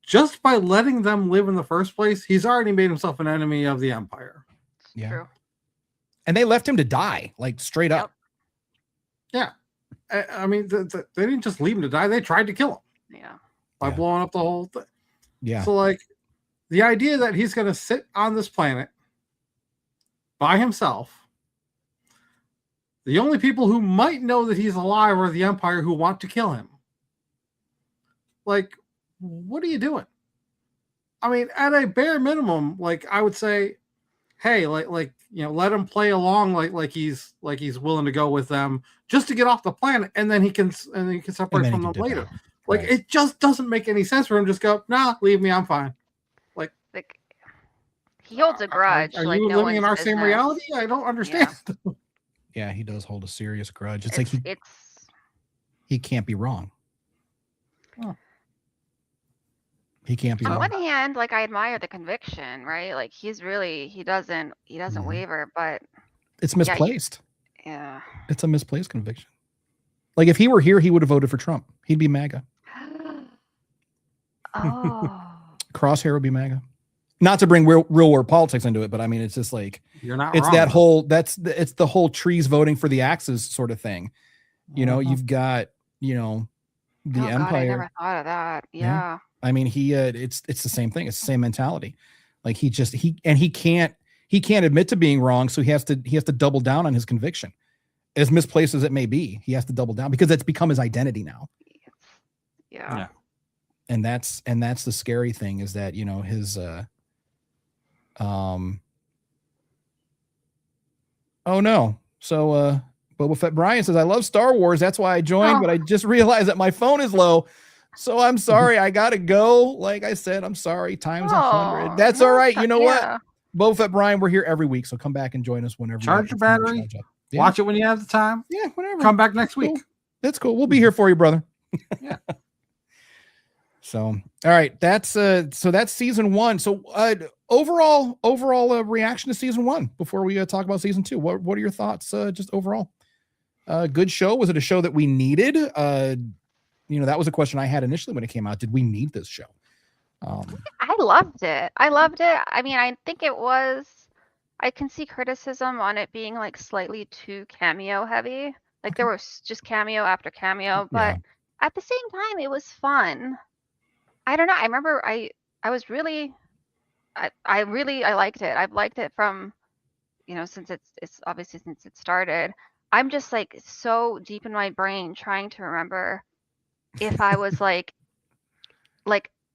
just by letting them live in the first place, he's already made himself an enemy of the Empire. Yeah. True. And they left him to die, like straight up. Yeah. I mean, they didn't just leave him to die. They tried to kill him. Yeah. By blowing up the whole thing. Yeah. So, like, the idea that he's going to sit on this planet by himself, the only people who might know that he's alive are the Empire who want to kill him. Like, what are you doing? I mean, at a bare minimum, like, I would say, hey, like let him play along like he's willing to go with them just to get off the planet, and then he can separate from them later. Like, it just doesn't make any sense for him to just go, nah, leave me, I'm fine. Like he holds a grudge. Are like you no living in our one's same business. reality? I don't understand. Yeah, he does hold a serious grudge. It's like he can't be wrong. Oh. He can't be On wrong. one hand, like I admire the conviction, right? Like he doesn't waver, but It's misplaced. Yeah. It's a misplaced conviction. Like if he were here, he would have voted for Trump. He'd be MAGA. Oh. Crosshair would be MAGA. Not to bring real world politics into it, but I mean, it's just like you're not. It's wrong, that though. whole it's the whole trees voting for the axes sort of thing. You know, you've got the Empire. God, I never thought of that. Yeah. I mean, it's the same thing. It's the same mentality. Like he can't admit to being wrong, so he has to double down on his conviction, as misplaced as it may be. He has to double down because it's become his identity now. Yeah. And that's the scary thing is that his oh no. So Boba Fett Brian says, I love Star Wars. That's why I joined, but I just realized that my phone is low. So I'm sorry. I gotta go. Like I said, I'm sorry. Times 100. That's all right. You know what? Boba Fett Brian, we're here every week. So come back and join us whenever. Charge your battery. Yeah. Watch it when you have the time. Yeah, whatever. Come back next week. Cool. That's cool. We'll be here for you, brother. Yeah. So, all right, that's season 1. So, overall reaction to season 1 before we talk about season 2. What are your thoughts just overall? Good show. Was it a show that we needed? That was a question I had initially when it came out. Did we need this show? I loved it. I mean, I think I can see criticism on it being like slightly too cameo heavy. Like there was just cameo after cameo, but at the same time, it was fun. I don't know. I remember I was really, I liked it. I've liked it from, since it's obviously since it started. I'm just like so deep in my brain trying to remember if I was like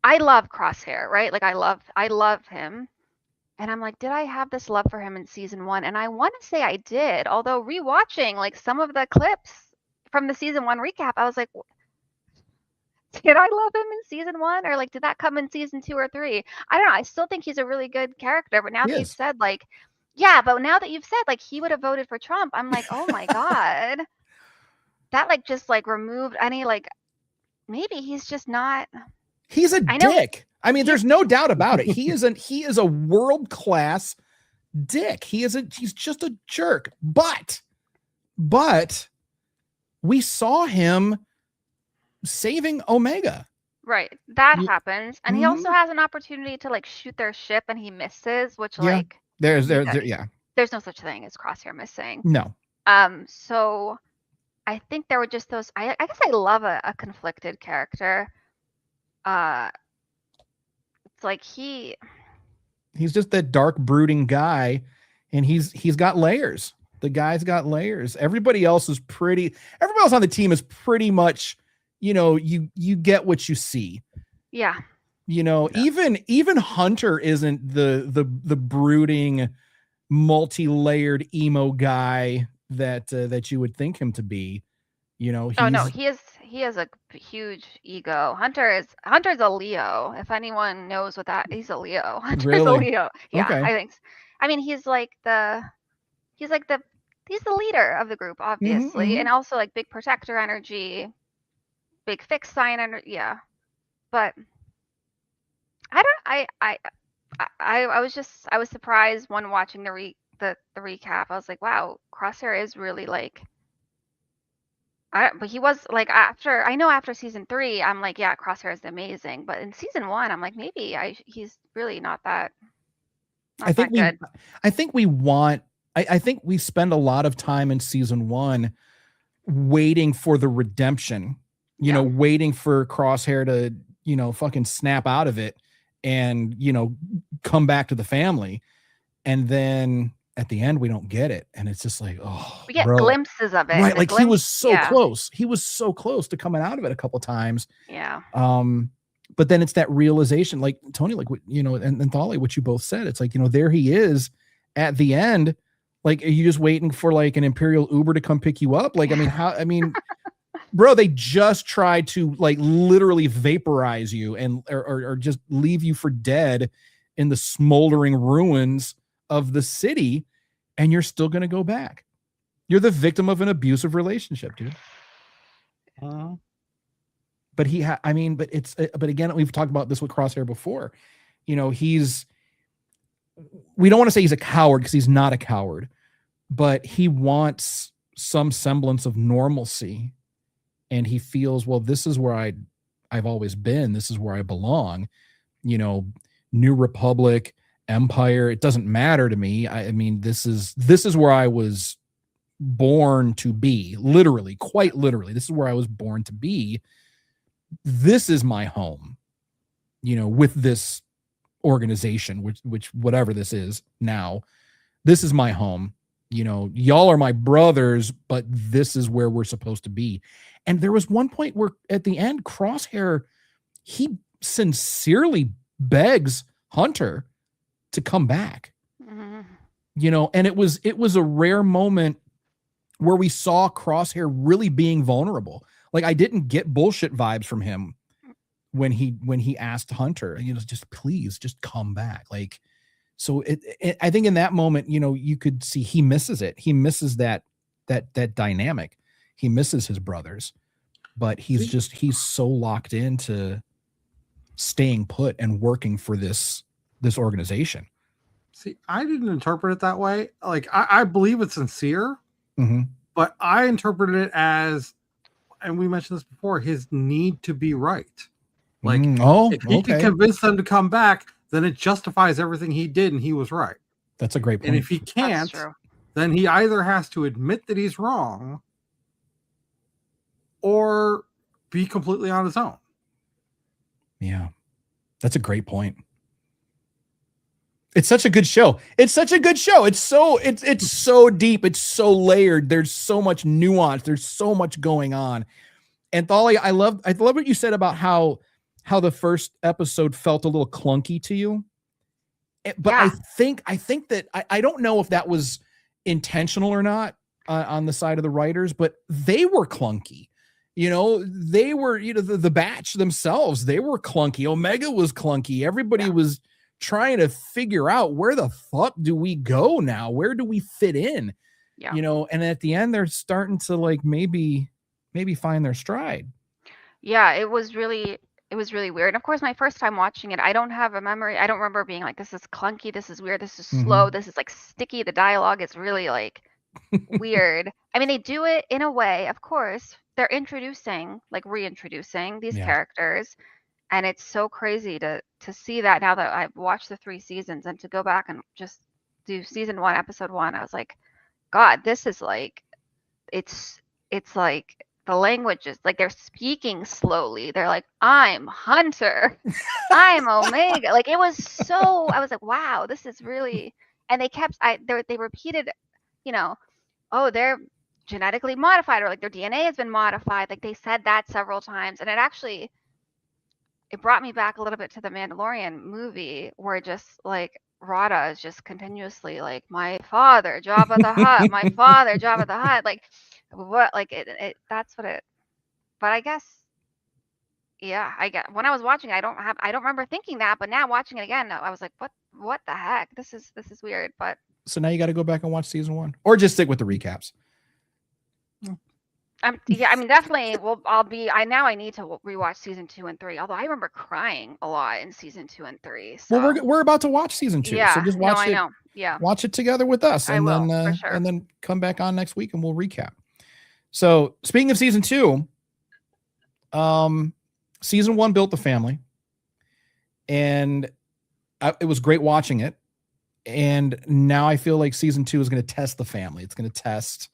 I love Crosshair, right? Like I love him. And I'm like, did I have this love for him in season 1? And I want to say I did, although rewatching like some of the clips from the season 1 recap, I was like, did I love him in season 1 or like did that come in season 2 or 3? I don't know. I still think he's a really good character, but now that you've said like he would have voted for Trump, I'm like, oh my God. That like just like removed any like maybe he's just not. He's a dick. I mean, there's no doubt about it. He is a world-class dick. He's just a jerk. But we saw him saving Omega. Right. That happens. And he also has an opportunity to like shoot their ship and he misses, which like there's no such thing as Crosshair missing. No. So I think there were just those I guess I love a conflicted character. It's like he's just that dark brooding guy, and he's got layers. The guy's got layers. Everybody else on the team is pretty much, you get what you see. Yeah. Even Hunter isn't the brooding, multi-layered emo guy that you would think him to be. No, he has a huge ego. Hunter's a Leo. If anyone knows what that, he's a Leo. Hunter's a Leo. Yeah, okay. I think. I mean, he's the leader of the group, obviously, and also like big protector energy, big fixed sign energy. Yeah, but I was surprised when watching the recap. I was like, wow, Crosshair is really like But he was like after season 3, I'm like, yeah, Crosshair is amazing. But in season 1, I'm like, maybe he's really not that I think good. I think I think we spend a lot of time in season 1 waiting for the redemption, waiting for Crosshair to, fucking snap out of it and, come back to the family. And then at the end, we don't get it. And it's just like, oh, we get bro. glimpses of it. Right. Like he was so yeah. close. He was so close to coming out of it a couple times. Yeah. But then it's that realization, like Tony, like what, and Thali, what you both said. It's like, there he is at the end. Like, are you just waiting for like an Imperial Uber to come pick you up? Like, bro, they just tried to like literally vaporize you and or just leave you for dead in the smoldering ruins of the city, and you're still going to go back. You're the victim of an abusive relationship, dude. But but again, we've talked about this with Crosshair before. We don't want to say he's a coward because he's not a coward, but he wants some semblance of normalcy. And he feels, well, this is where I've always been. This is where I belong. New Republic, Empire, it doesn't matter to me. This is where I was born to be. Literally, quite literally. This is where I was born to be. This is my home, with this organization, which whatever this is now, this is my home. Y'all are my brothers, but this is where we're supposed to be. And there was one point where at the end, Crosshair, he sincerely begs Hunter to come back. And it was a rare moment where we saw Crosshair really being vulnerable. Like, I didn't get bullshit vibes from him when he asked Hunter, just please just come back. Like, so I think in that moment, you could see he misses it. He misses that dynamic. He misses his brothers, but he's so locked into staying put and working for this organization. See, I didn't interpret it that way. Like, I believe it's sincere, but I interpreted it as, and we mentioned this before, his need to be right. Like, if he can convince them to come back, then it justifies everything he did, and he was right. That's a great point. And if he can't, then he either has to admit that he's wrong or be completely on his own. Yeah, that's a great point. It's such a good show. It's so deep. It's so layered. There's so much nuance. There's so much going on. And Thali, I love what you said about how the first episode felt a little clunky to you. But yeah. I think that I don't know if that was intentional or not on the side of the writers, but they were clunky. They were, the batch themselves, they were clunky. Omega was clunky. Everybody was trying to figure out, where the fuck do we go now? Where do we fit in? Yeah. And at the end, they're starting to like maybe find their stride. Yeah, it was really weird. And of course, my first time watching it, I don't have a memory. I don't remember being like, this is clunky, this is weird, this is slow, this is like sticky. The dialogue is really like weird. They do it in a way, of course. They're reintroducing these characters. And it's so crazy to see that now that I've watched the 3 seasons, and to go back and just do season 1, episode 1. I was like, God, this is like, it's like the language is like, they're speaking slowly. They're like, I'm Hunter, I'm Omega. Like, it was so, I was like, wow, this is really, and they repeated, oh, they're genetically modified, or like their DNA has been modified. Like, they said that several times. And it brought me back a little bit to the Mandalorian movie, where just like Rada is just continuously like, my father, Jabba the Hutt, my father, Jabba the Hutt. Like, what, like that's what it, but I guess, yeah, when I was watching, I don't remember thinking that, but now watching it again, I was like, what the heck? This is weird. But so now you got to go back and watch season 1, or just stick with the recaps. Definitely. Well, I need to rewatch season 2 and 3. Although I remember crying a lot in season 2 and 3. So. Well, we're about to watch season 2, so just watch it. I know. Yeah, watch it together with us, and then and then come back on next week and we'll recap. So speaking of season 2, season 1 built the family, and it was great watching it. And now I feel like season 2 is going to test the family. It's going to test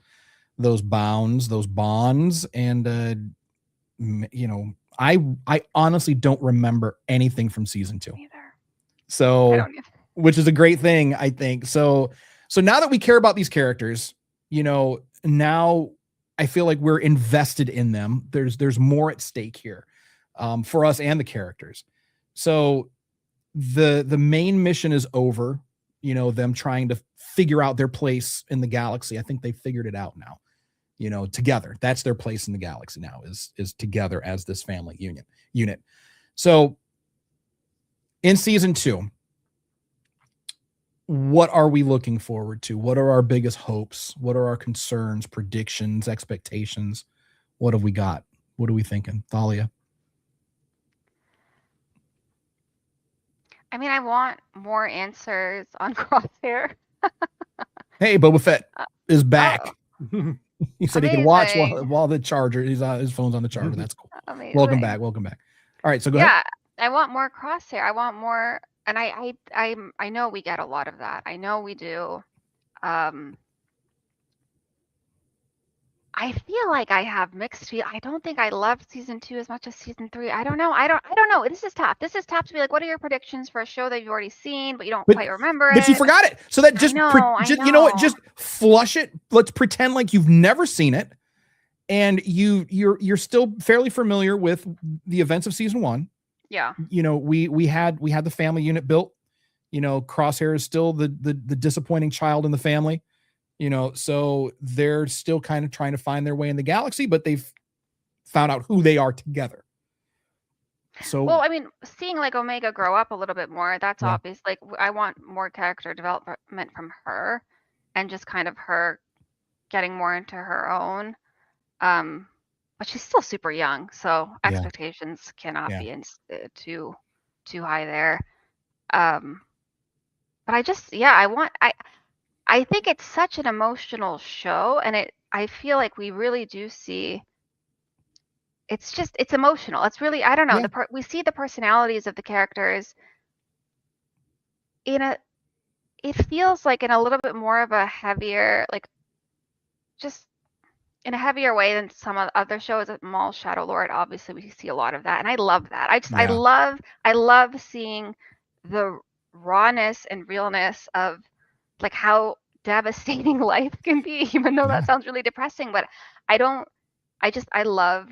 those bounds, those bonds. And, I honestly don't remember anything from season 2. Either. So, which is a great thing, I think. So now that we care about these characters, now I feel like we're invested in them. There's more at stake here, for us and the characters. So the main mission is over. Them trying to figure out their place in the galaxy. I think they figured it out now. Together. That's their place in the galaxy now, is together as this family unit. So in season 2, what are we looking forward to? What are our biggest hopes? What are our concerns, predictions, expectations? What have we got? What are we thinking? Thalia? I mean, I want more answers on Crosshair. Hey, Boba Fett is back. Oh. He said he can watch while the charger, his phone's on the charger. That's cool. Amazing. Welcome back. All right, so go ahead. I want more Crosshair. I want more, and I know we get a lot of that. I know we do. I feel like I have mixed feel. I don't think I loved season 2 as much as season 3. I don't know. I don't know. This is tough. This is tough to be like, what are your predictions for a show that you've already seen, but you don't quite remember it? But you forgot it. So that just, you know what? Just flush it. Let's pretend like you've never seen it, and you're still fairly familiar with the events of season 1. Yeah. We had the family unit built. Crosshair is still the disappointing child in the family. So they're still kind of trying to find their way in the galaxy, but they've found out who they are together. So, well, I mean, seeing like Omega grow up a little bit more, that's obvious. Like, I want more character development from her, and just kind of her getting more into her own. But she's still super young, so expectations cannot be too high there. But I think it's such an emotional show, and I feel like we really do see. It's emotional. It's really, I don't know. Yeah. We see the personalities of the characters it feels like in a little bit more of a heavier, like just in a heavier way than some other shows. At Maul, Shadow Lord, obviously we see a lot of that, and I love that. I love seeing the rawness and realness of like how devastating life can be, even though that sounds really depressing. But I love,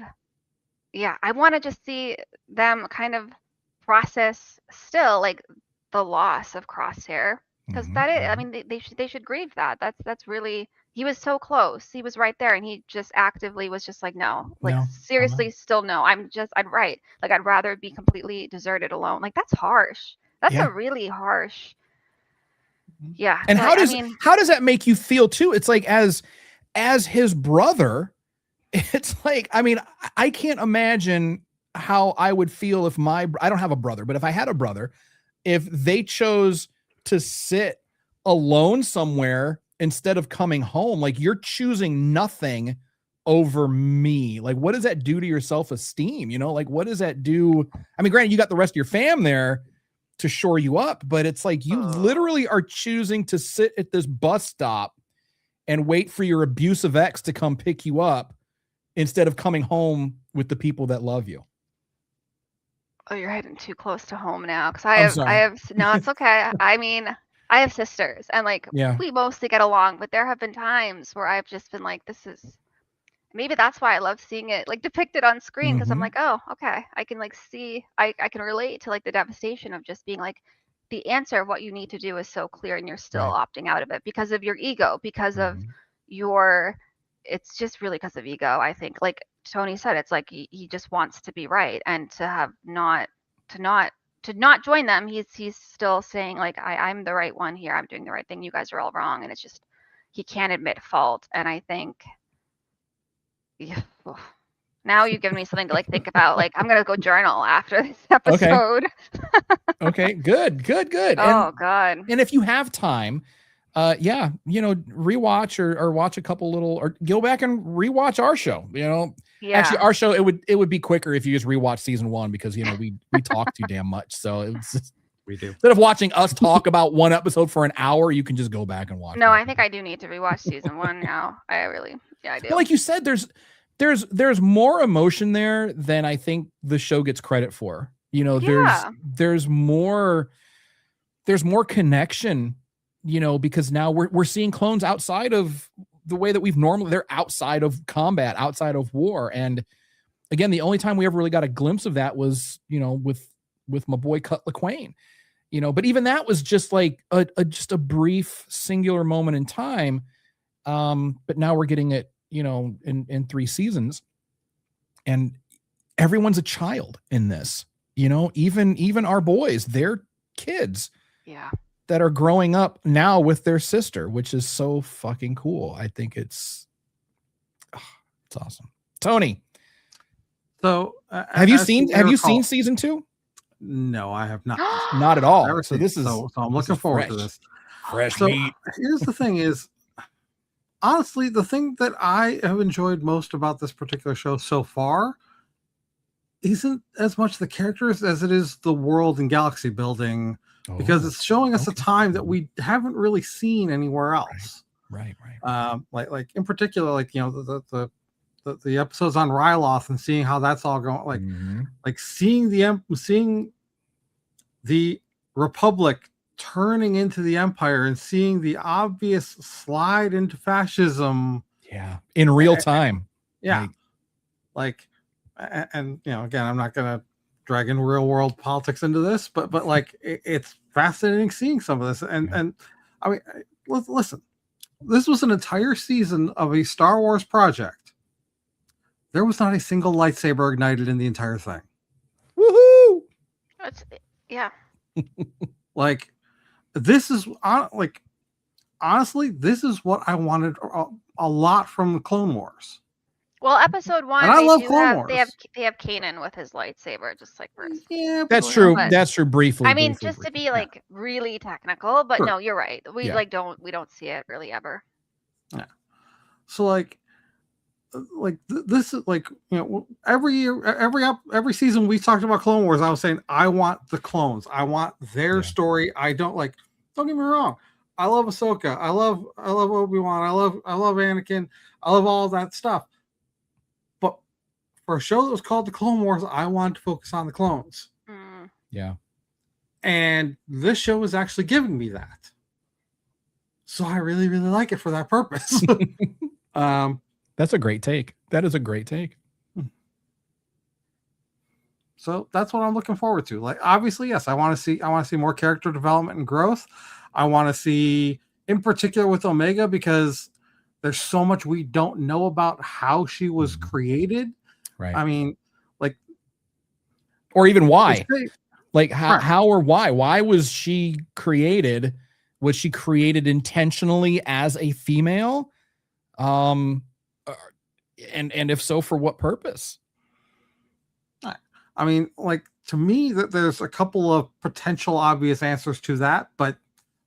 I want to just see them kind of process still like the loss of Crosshair, because I mean, they should grieve that. That's really, he was so close. He was right there, and he just actively was just like, no, like seriously, still no. I'd rather be completely deserted alone. Like that's harsh. That's a really harsh. Yeah. And how does that make you feel too? It's like as his brother, it's like, I mean, I can't imagine how I would feel if I don't have a brother, but if I had a brother, if they chose to sit alone somewhere instead of coming home. Like, you're choosing nothing over me. Like, what does that do to your self-esteem? Like, what does that do? I mean, granted, you got the rest of your fam there to shore you up, but it's like you literally are choosing to sit at this bus stop and wait for your abusive ex to come pick you up instead of coming home with the people that love you. Oh, you're heading too close to home now. Cause no, it's okay. I mean, I have sisters, and like, we mostly get along, but there have been times where I've just been like, maybe that's why I love seeing it like depicted on screen. Cause I'm like, oh, okay. I can like see, I can relate to like the devastation of just being like, the answer of what you need to do is so clear, and you're still opting out of it because of your ego, because of it's just really because of ego. I think, like Tony said, it's like he just wants to be right, and to have not join them. He's still saying like, I'm the right one here. I'm doing the right thing. You guys are all wrong. And it's just, he can't admit fault. And I think, now you've given me something to like think about. Like, I'm gonna go journal after this episode. Okay. Good. Oh, God. And if you have time, yeah, rewatch or watch a couple little, or go back and rewatch our show. Yeah. Actually, our show, it would be quicker if you just rewatch season 1, because we talk too damn much. So it's just, We do. instead of watching us talk about one episode for an hour, you can just go back and watch. No, I think I do need to rewatch season 1 now. I do. But like you said, there's more emotion there than I think the show gets credit for. Yeah. There's more connection, because now we're seeing clones outside of the way that they're outside of combat, outside of war. And again, the only time we ever really got a glimpse of that was, with my boy Cut LaQuaine, but even that was just like just a brief singular moment in time. But now we're getting it, in 3 seasons, and everyone's a child in this, even our boys, they're kids. Yeah. That are growing up now with their sister, which is so fucking cool. I think it's awesome. Tony, So have you seen season 2? No, I have not. Not at all. Never So seen this it. is so I'm looking forward to fresh. this. Fresh So meat. here's the thing: is honestly the thing that I have enjoyed most about this particular show so far isn't as much the characters as it is the world and galaxy building. Because it's showing us a time that we haven't really seen anywhere else. Right. Like in particular, like the episodes on Ryloth and seeing how that's all going. Like seeing the Republic turning into the Empire and seeing the obvious slide into fascism. Yeah, in real time. Yeah, and again, I'm not gonna drag in real world politics into this, but like it's fascinating seeing some of this. And I mean, listen, this was an entire season of a Star Wars project. There was not a single lightsaber ignited in the entire thing. Woohoo! Yeah. Like this is like honestly, this is what I wanted a lot from the Clone Wars. Well, episode 1, And I love they Clone Wars. have Kanan with his lightsaber, just like Bruce. Yeah, That's true. But- That's true. Briefly. I mean, briefly, just to briefly. be like really technical, but Sure. no, you're right. We Yeah. we don't see it really ever. So like this is like every year, every season we talked about Clone Wars. I was saying I want the clones. I want their story. I don't like. Don't get me wrong. I love Ahsoka. I love Obi-Wan. I love Anakin. I love all that stuff. But for a show that was called the Clone Wars, I wanted to focus on the clones. Mm. Yeah. And this show is actually giving me that. So I really, really like it for that purpose. That's a great take. That is a great take. So that's what I'm looking forward to. Like, obviously, yes, I want to see more character development and growth. I want to see, in particular with Omega, because there's so much we don't know about how she was created. Right. I mean, like, or even why. it's great. Like how or why? Why was she created? Was she created intentionally as a female? And if so, for what purpose? I mean, like, to me, that there's a couple of potential obvious answers to that, but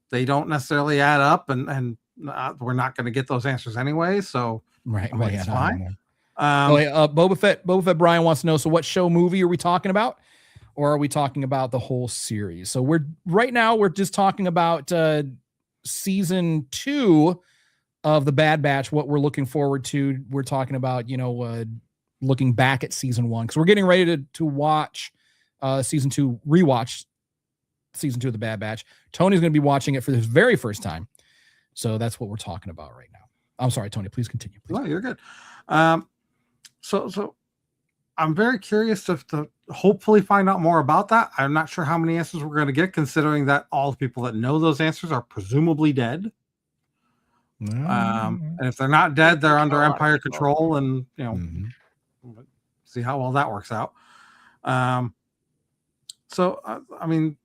they don't necessarily add up, and we're not going to get those answers anyway. So Right. I mean, it's fine. Boba Fett Brian wants to know, so what show movie are we talking about? Or are we talking about the whole series? So we're just talking about season 2 of the Bad Batch, what we're looking forward to. We're talking about, looking back at season 1, because we're getting ready to watch season 2, rewatch season 2 of the Bad Batch. Tony's going to be watching it for the very first time. So that's what we're talking about right now. I'm sorry, Tony, please continue. Please. No, you're good. So I'm very curious to hopefully find out more about that. I'm not sure how many answers we're going to get, considering that all the people that know those answers are presumably dead. And if they're not dead, they're under Empire control, and see how well that works out. So I mean,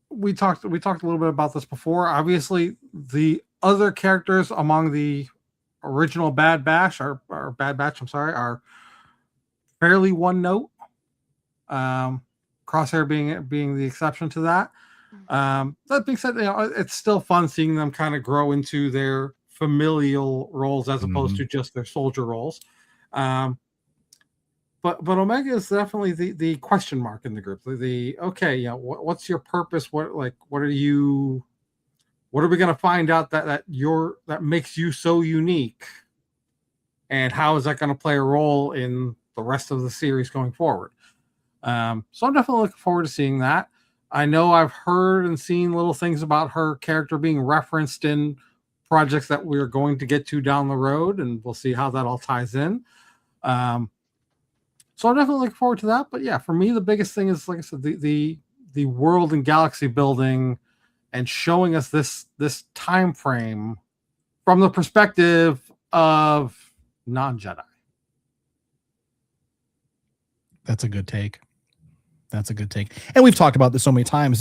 we talked a little bit about this before. Obviously, the other characters among the original Bad Batch are fairly one note. Crosshair being the exception to that. That being said, it's still fun seeing them kind of grow into their familial roles as opposed to just their soldier roles. But Omega is definitely the question mark in the group. What's your purpose? What are we going to find out that makes you so unique? And how is that going to play a role in the rest of the series going forward? So I'm definitely looking forward to seeing that. I know I've heard and seen little things about her character being referenced in projects that we're going to get to down the road, and we'll see how that all ties in. So I'm definitely looking forward to that. But yeah, for me, the biggest thing is, like I said, the world and galaxy building and showing us this time frame from the perspective of non-Jedi. That's a good take. And we've talked about this so many times.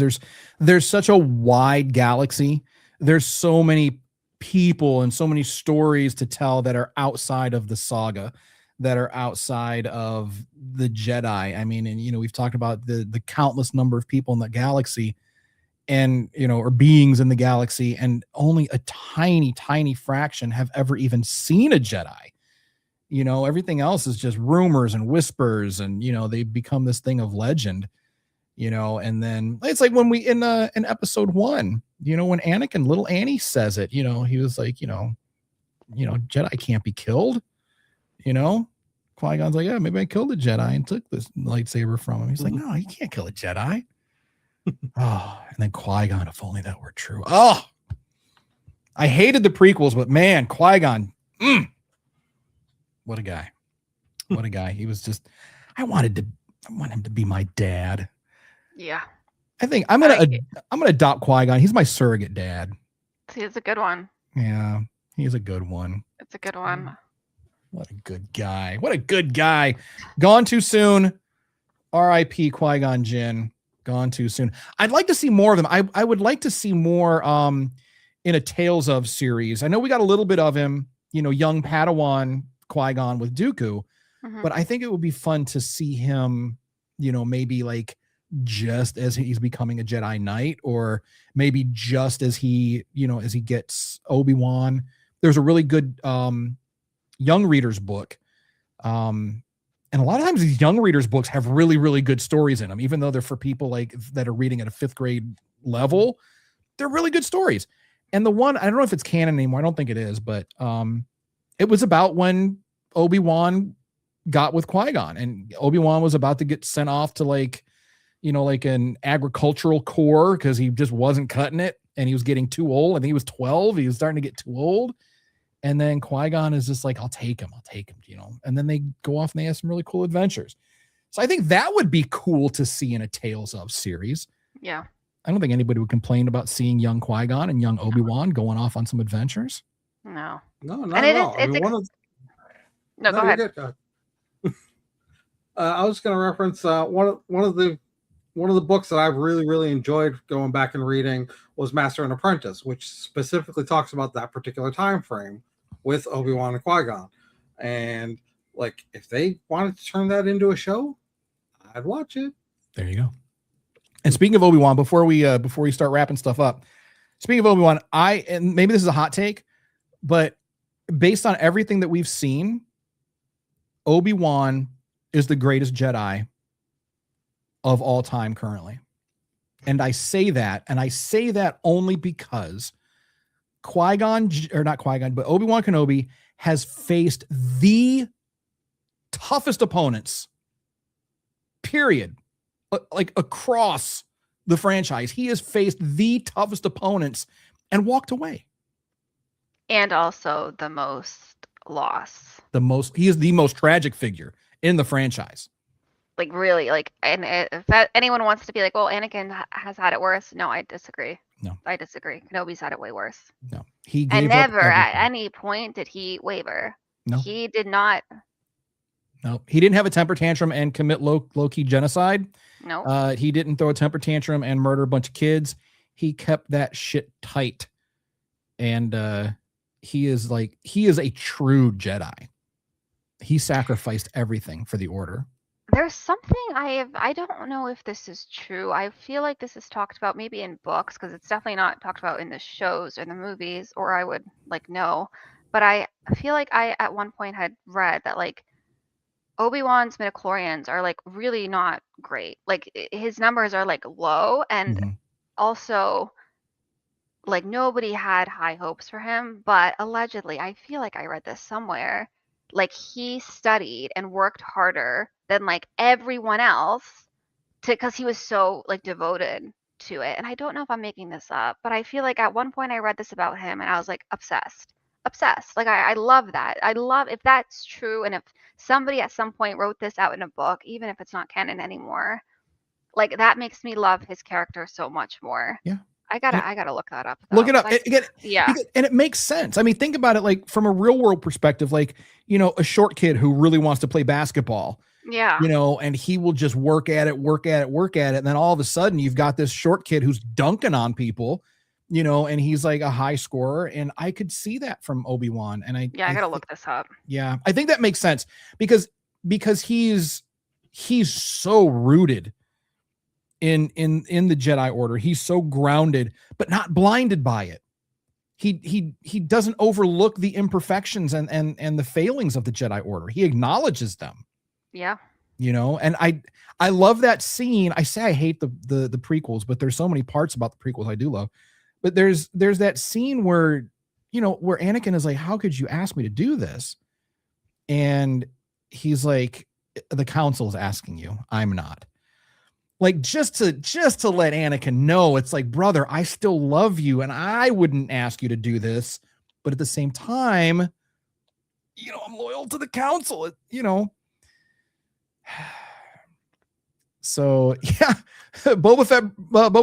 There's such a wide galaxy. There's so many people and so many stories to tell that are outside of the saga, that are outside of the Jedi. I mean, and we've talked about the countless number of people in the galaxy and or beings in the galaxy, and only a tiny fraction have ever even seen a Jedi. Everything else is just rumors and whispers, and they've become this thing of legend. And then it's like when we in episode 1, when Anakin, little Annie says it, he was like, Jedi can't be killed. Qui-Gon's like, yeah, maybe I killed a Jedi and took this lightsaber from him. He's like, no, you can't kill a Jedi. Oh, and then Qui-Gon, if only that were true. Oh, I hated the prequels, but man, Qui-Gon, what a guy. He was just, I want him to be my dad. Yeah. I think I'm gonna adopt Qui-Gon. He's my surrogate dad. He's a good one. Yeah, he's a good one. It's a good one. What a good guy. Gone too soon. R.I.P. Qui-Gon Jinn. Gone too soon. I'd like to see more of them. I would like to see more in a Tales of series. I know we got a little bit of him, young Padawan Qui-Gon with Dooku, but I think it would be fun to see him, maybe like just as he's becoming a Jedi Knight, or maybe just as he gets Obi-Wan. There's a really good young readers book. And a lot of times these young readers books have really, really good stories in them, even though they're for people like that are reading at a 5th grade level. They're really good stories. And the one, I don't know if it's canon anymore. I don't think it is, but it was about when Obi-Wan got with Qui-Gon, and Obi-Wan was about to get sent off to like an agricultural corps because he just wasn't cutting it and he was getting too old. I think he was 12. He was starting to get too old. And then Qui-Gon is just like, I'll take him, and then they go off and they have some really cool adventures. So I think that would be cool to see in a Tales of series. Yeah. I don't think anybody would complain about seeing young Qui-Gon and young Obi-Wan going off on some adventures. No, not and at all. Go ahead. I was going to reference one of the books that I've really, really enjoyed going back and reading was Master and Apprentice, which specifically talks about that particular time frame with Obi-Wan and Qui-Gon. And like, if they wanted to turn that into a show, I'd watch it. There you go. And speaking of Obi-Wan, before we start wrapping stuff up, speaking of Obi-Wan, and maybe this is a hot take, but based on everything that we've seen, Obi-Wan is the greatest Jedi of all time currently. And I say that only because Qui-Gon, or not Qui-Gon, but Obi-Wan Kenobi has faced the toughest opponents, period. Like across the franchise. He has faced the toughest opponents and walked away. And also the most loss. He is the most tragic figure in the franchise. Like really, and if anyone wants to be like, well, Anakin has had it worse. No, I disagree. No, I disagree. Kenobi's had it way worse. No, he gave and never up at any point did he waver. No, he did not. No, he didn't have a temper tantrum and commit low-key genocide. No, he didn't throw a temper tantrum and murder a bunch of kids. He kept that shit tight, and he is a true Jedi. He sacrificed everything for the Order. There's something I don't know if this is true. I feel like this is talked about maybe in books because it's definitely not talked about in the shows or the movies, or I would like know. But I feel like I at one point had read that like Obi-Wan's midichlorians are like really not great. Like his numbers are like low, and Mhm. also like nobody had high hopes for him, but allegedly, I feel like I read this somewhere, like he studied and worked harder than like everyone else because he was so like devoted to it. And I don't know if I'm making this up, but I feel like at one point I read this about him and I was like obsessed. Like I love that. I love if that's true, and if somebody at some point wrote this out in a book, even if it's not canon anymore, like that makes me love his character so much more. Yeah. I gotta look that up. Look though, it up. 'cause I- Again, yeah. and it makes sense. I mean, think about it like from a real world perspective, like, you know, a short kid who really wants to play basketball, Yeah. you know, and he will just work at it. And then all of a sudden you've got this short kid who's dunking on people, you know, and he's like a high scorer. And I could see that from Obi-Wan. And I I gotta look this up. yeah, I think that makes sense because he's so rooted in the Jedi Order. He's so grounded, but not blinded by it. He doesn't overlook the imperfections and the failings of the Jedi Order. He acknowledges them. Yeah. You know, and I love that scene. I say I hate the prequels, but there's so many parts about the prequels I do love. But there's that scene where, you know, where Anakin is like, "How could you ask me to do this?" And he's like, "The council's asking you. I'm not." Like just to let Anakin know, it's like, brother, I still love you and I wouldn't ask you to do this, but at the same time, you know, I'm loyal to the council, you know. So yeah, Boba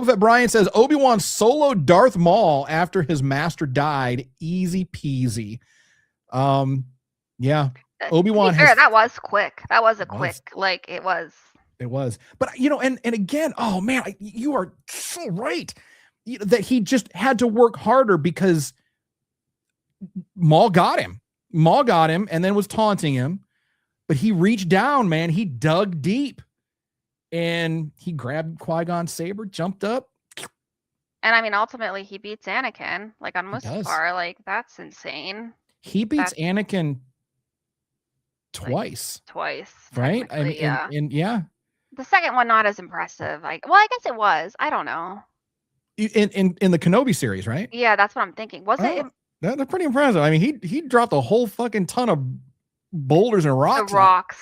Fett Brian says Obi-Wan soloed Darth Maul after his master died. Easy peasy. Yeah, Obi-Wan has. That was quick. That was a quick, like it was. It was, but you know, and again, oh man, you are so right. You know, that he just had to work harder because Maul got him, and then was taunting him. But he reached down, man. He dug deep, and he grabbed Qui-Gon's saber, jumped up. And I mean, ultimately, he beats Anakin, like on Mustafar. Like that's insane. He beats Anakin twice. Right? I mean, yeah. And yeah. The second one not as impressive. Like, well, I guess it was. I don't know. In the Kenobi series, right? Yeah, that's what I'm thinking. Was it? They're pretty impressive. I mean, he dropped a whole fucking ton of boulders and rocks.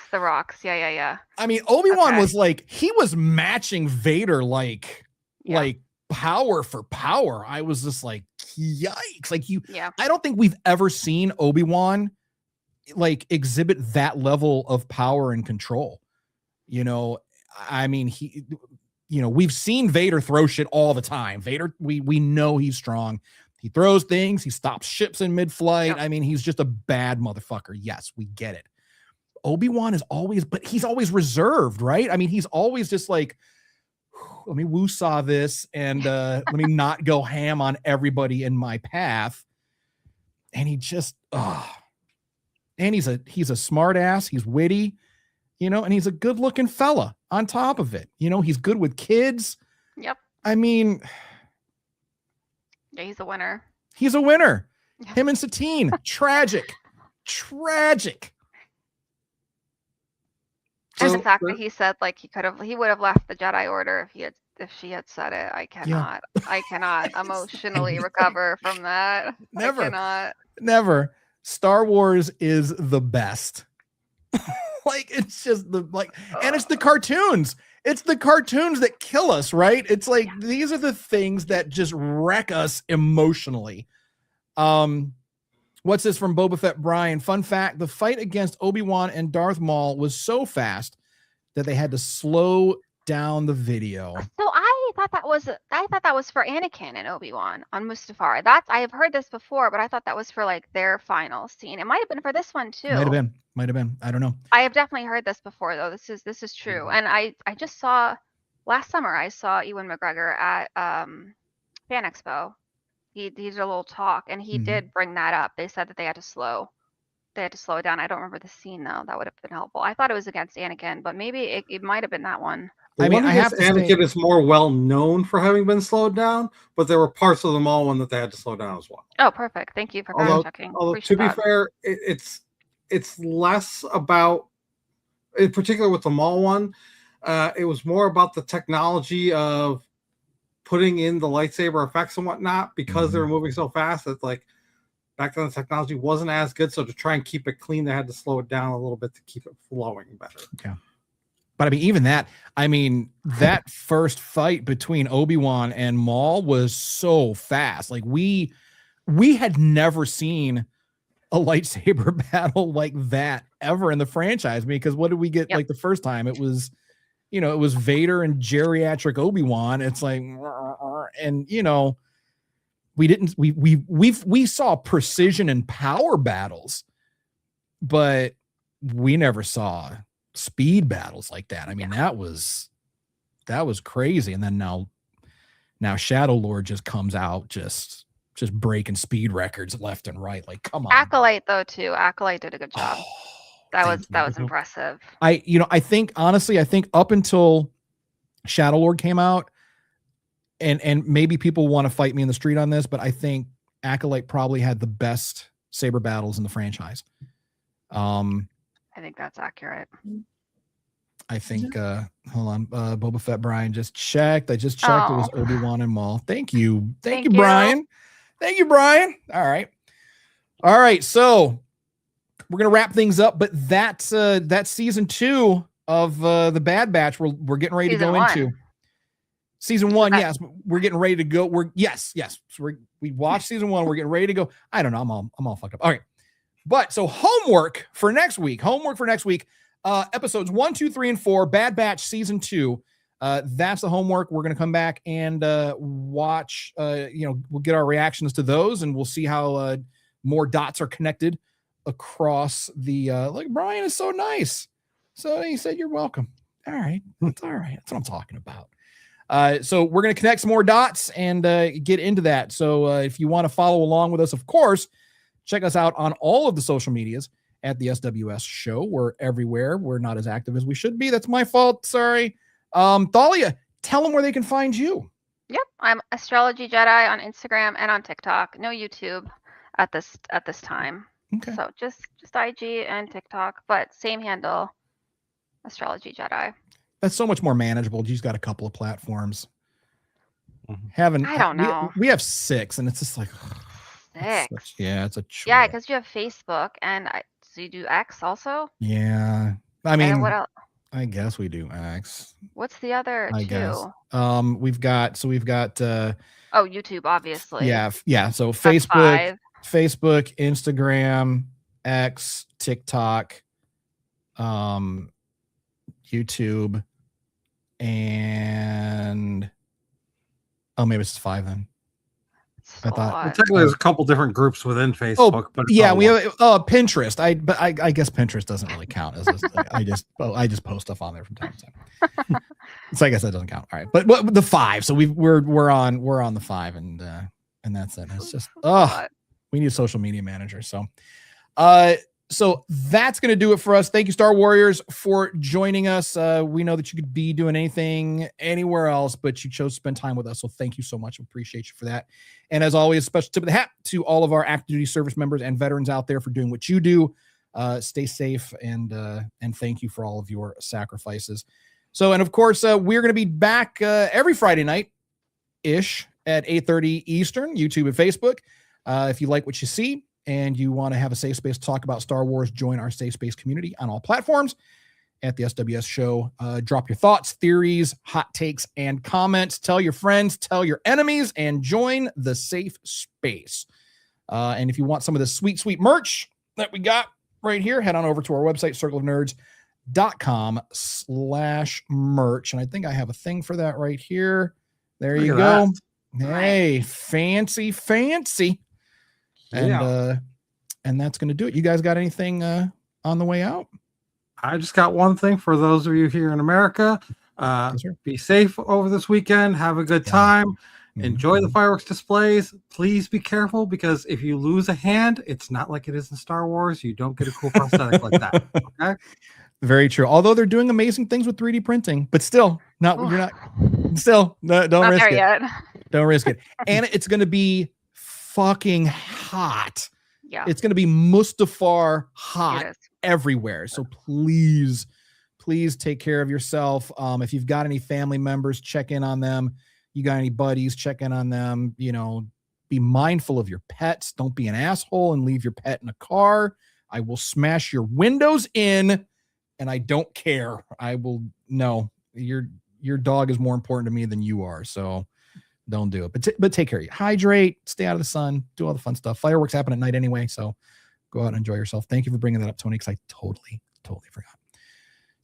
The rocks. Yeah. I mean, Obi-Wan was like, he was matching Vader like power for power. I was just like, yikes. Like I don't think we've ever seen Obi-Wan like exhibit that level of power and control. You know, I mean, we've seen Vader throw shit all the time. Vader, we know he's strong. He throws things. He stops ships in mid-flight. Yep. I mean, he's just a bad motherfucker. Yes, we get it. Obi-Wan is always, but he's always reserved, right? I mean, he's always just like, let me woo-saw this and let me not go ham on everybody in my path. And he just, and he's a smart ass. He's witty. You know, and he's a good looking fella on top of it. You know, he's good with kids. Yep. I mean, yeah, he's a winner. He's a winner. Him and Satine, tragic. And the fact that he said like he would have left the Jedi Order if she had said it. I cannot emotionally recover from that. Never. Star Wars is the best. Like it's just and it's the cartoons. It's the cartoons that kill us, right? It's like these are the things that just wreck us emotionally. What's this from Boba Fett Brian? Fun fact: the fight against Obi-Wan and Darth Maul was so fast that they had to slow down the video. So I thought that was for Anakin and Obi-Wan on Mustafar. I have heard this before, but I thought that was for like their final scene. It might have been for this one too. Might have been. I don't know. I have definitely heard this before though. This is true. And I just saw last summer I saw Ewan McGregor at Fan Expo. He did a little talk and he did bring that up. They said that they had to slow they had to slow it down. I don't remember the scene though. That would have been helpful. I thought it was against Anakin, but maybe it might have been that one. The I mean, one I have against to Anakin say, is more well known for having been slowed down, but there were parts of the Maul one that they had to slow down as well. Oh, perfect. Thank you for Although, checking. to be fair, it's less about, in particular with the Maul one, it was more about the technology of putting in the lightsaber effects and whatnot because they were moving so fast. It's like back then the technology wasn't as good, so to try and keep it clean, they had to slow it down a little bit to keep it flowing better. Yeah. But I mean, even that, I mean, that first fight between Obi-Wan and Maul was so fast. Like we had never seen a lightsaber battle like that ever in the franchise. Because what did we get like the first time? It was, you know, it was Vader and geriatric Obi-Wan. It's like, and you know, we saw precision and power battles, but we never saw speed battles like that. I mean, that was crazy. And then now Shadow Lord just comes out just breaking speed records left and right. Like, come on. Acolyte though too. Acolyte did a good job. That was impressive. I think honestly, up until Shadow Lord came out, and maybe people want to fight me in the street on this, but I think Acolyte probably had the best saber battles in the franchise. I think that's accurate. I think hold on, Boba Fett Brian just checked. I just checked. It was Obi-Wan and Maul. Thank you, Brian. Thank you, Brian. All right. So we're gonna wrap things up, but that's season 2 of the Bad Batch. We're getting ready to go into season 1. Yes, we're getting ready to go. Yes. So we watched season 1. We're getting ready to go. I don't know. I'm all fucked up. All right. But so homework for next week, episodes 1, 2, 3, and 4, Bad Batch season 2. That's the homework. We're going to come back and watch, we'll get our reactions to those, and we'll see how more dots are connected across the, like Brian is so nice. So he said, you're welcome. All right. That's all right. That's what I'm talking about. So we're going to connect some more dots and get into that. So if you want to follow along with us, of course, check us out on all of the social medias at the SWS show. We're everywhere. We're not as active as we should be. That's my fault. Sorry. Thalia, tell them where they can find you. Yep. I'm Astrology Jedi on Instagram and on TikTok. No YouTube at this time. Okay. So just IG and TikTok, but same handle, Astrology Jedi. That's so much more manageable. You just got a couple of platforms. I don't know. We have 6, and it's just like 6. It's a chore. Yeah, because you have Facebook, and so you do X also. Yeah, I mean, what else? I guess we do X. What's the other I two? guess. We've got YouTube, obviously. Yeah. So That's Facebook, 5. Instagram, X, TikTok, YouTube, and maybe it's 5 then. I thought technically there's a couple different groups within Facebook, but yeah, we have Pinterest. I guess Pinterest doesn't really count as I just post stuff on there from time to time. So I guess that doesn't count. All right, but the 5. So we're on the 5, and that's it. It's just we need a social media manager. So that's going to do it for us. Thank you, Star Warriors, for joining us. We know that you could be doing anything anywhere else, but you chose to spend time with us. So thank you so much. We appreciate you for that. And as always, special tip of the hat to all of our active duty service members and veterans out there for doing what you do. Stay safe, and thank you for all of your sacrifices. So, and of course, we're going to be back every Friday night ish at 8:30 Eastern, YouTube and Facebook. If you like what you see, and you want to have a safe space to talk about Star Wars, join our safe space community on all platforms at the SWS show. Drop your thoughts, theories, hot takes, and comments. Tell your friends, tell your enemies, and join the safe space. And if you want some of the sweet, sweet merch that we got right here, head on over to our website, circleofnerds.com/merch. And I think I have a thing for that right here. There you go. Hey, fancy. And that's going to do it. You guys got anything on the way out? I just got one thing for those of you here in America. Be safe over this weekend. Have a good time. Enjoy the fireworks displays. Please be careful, because if you lose a hand, it's not like it is in Star Wars. You don't get a cool prosthetic like that. Okay. Very true. Although they're doing amazing things with 3D printing, but still, don't Not risk there it. yet. Don't risk it. And it's going to be fucking hot. Yeah. It's going to be Mustafar hot It is. everywhere. So please take care of yourself. If you've got any family members, check in on them. You got any buddies, check in on them. Be mindful of your pets. Don't be an asshole and leave your pet in a car. I will smash your windows in, and I don't care. I will. No, your dog is more important to me than you are. So don't do it. But take care of you. Hydrate, stay out of the sun, do all the fun stuff. Fireworks happen at night anyway, so go out and enjoy yourself. Thank you for bringing that up, Tony, because I totally forgot.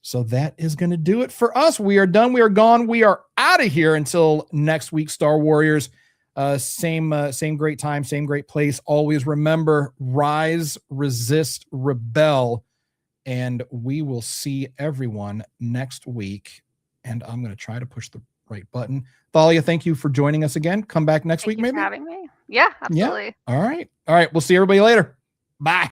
So that is going to do it for us. We are done. We are gone. We are out of here until next week, Star Warriors. Same great time, same great place. Always remember, rise, resist, rebel, and we will see everyone next week. And I'm going to try to push the right button. Thalia, thank you for joining us again. Come back next week, Thank you maybe. for having me. Yeah, absolutely. Yeah. All right. We'll see everybody later. Bye.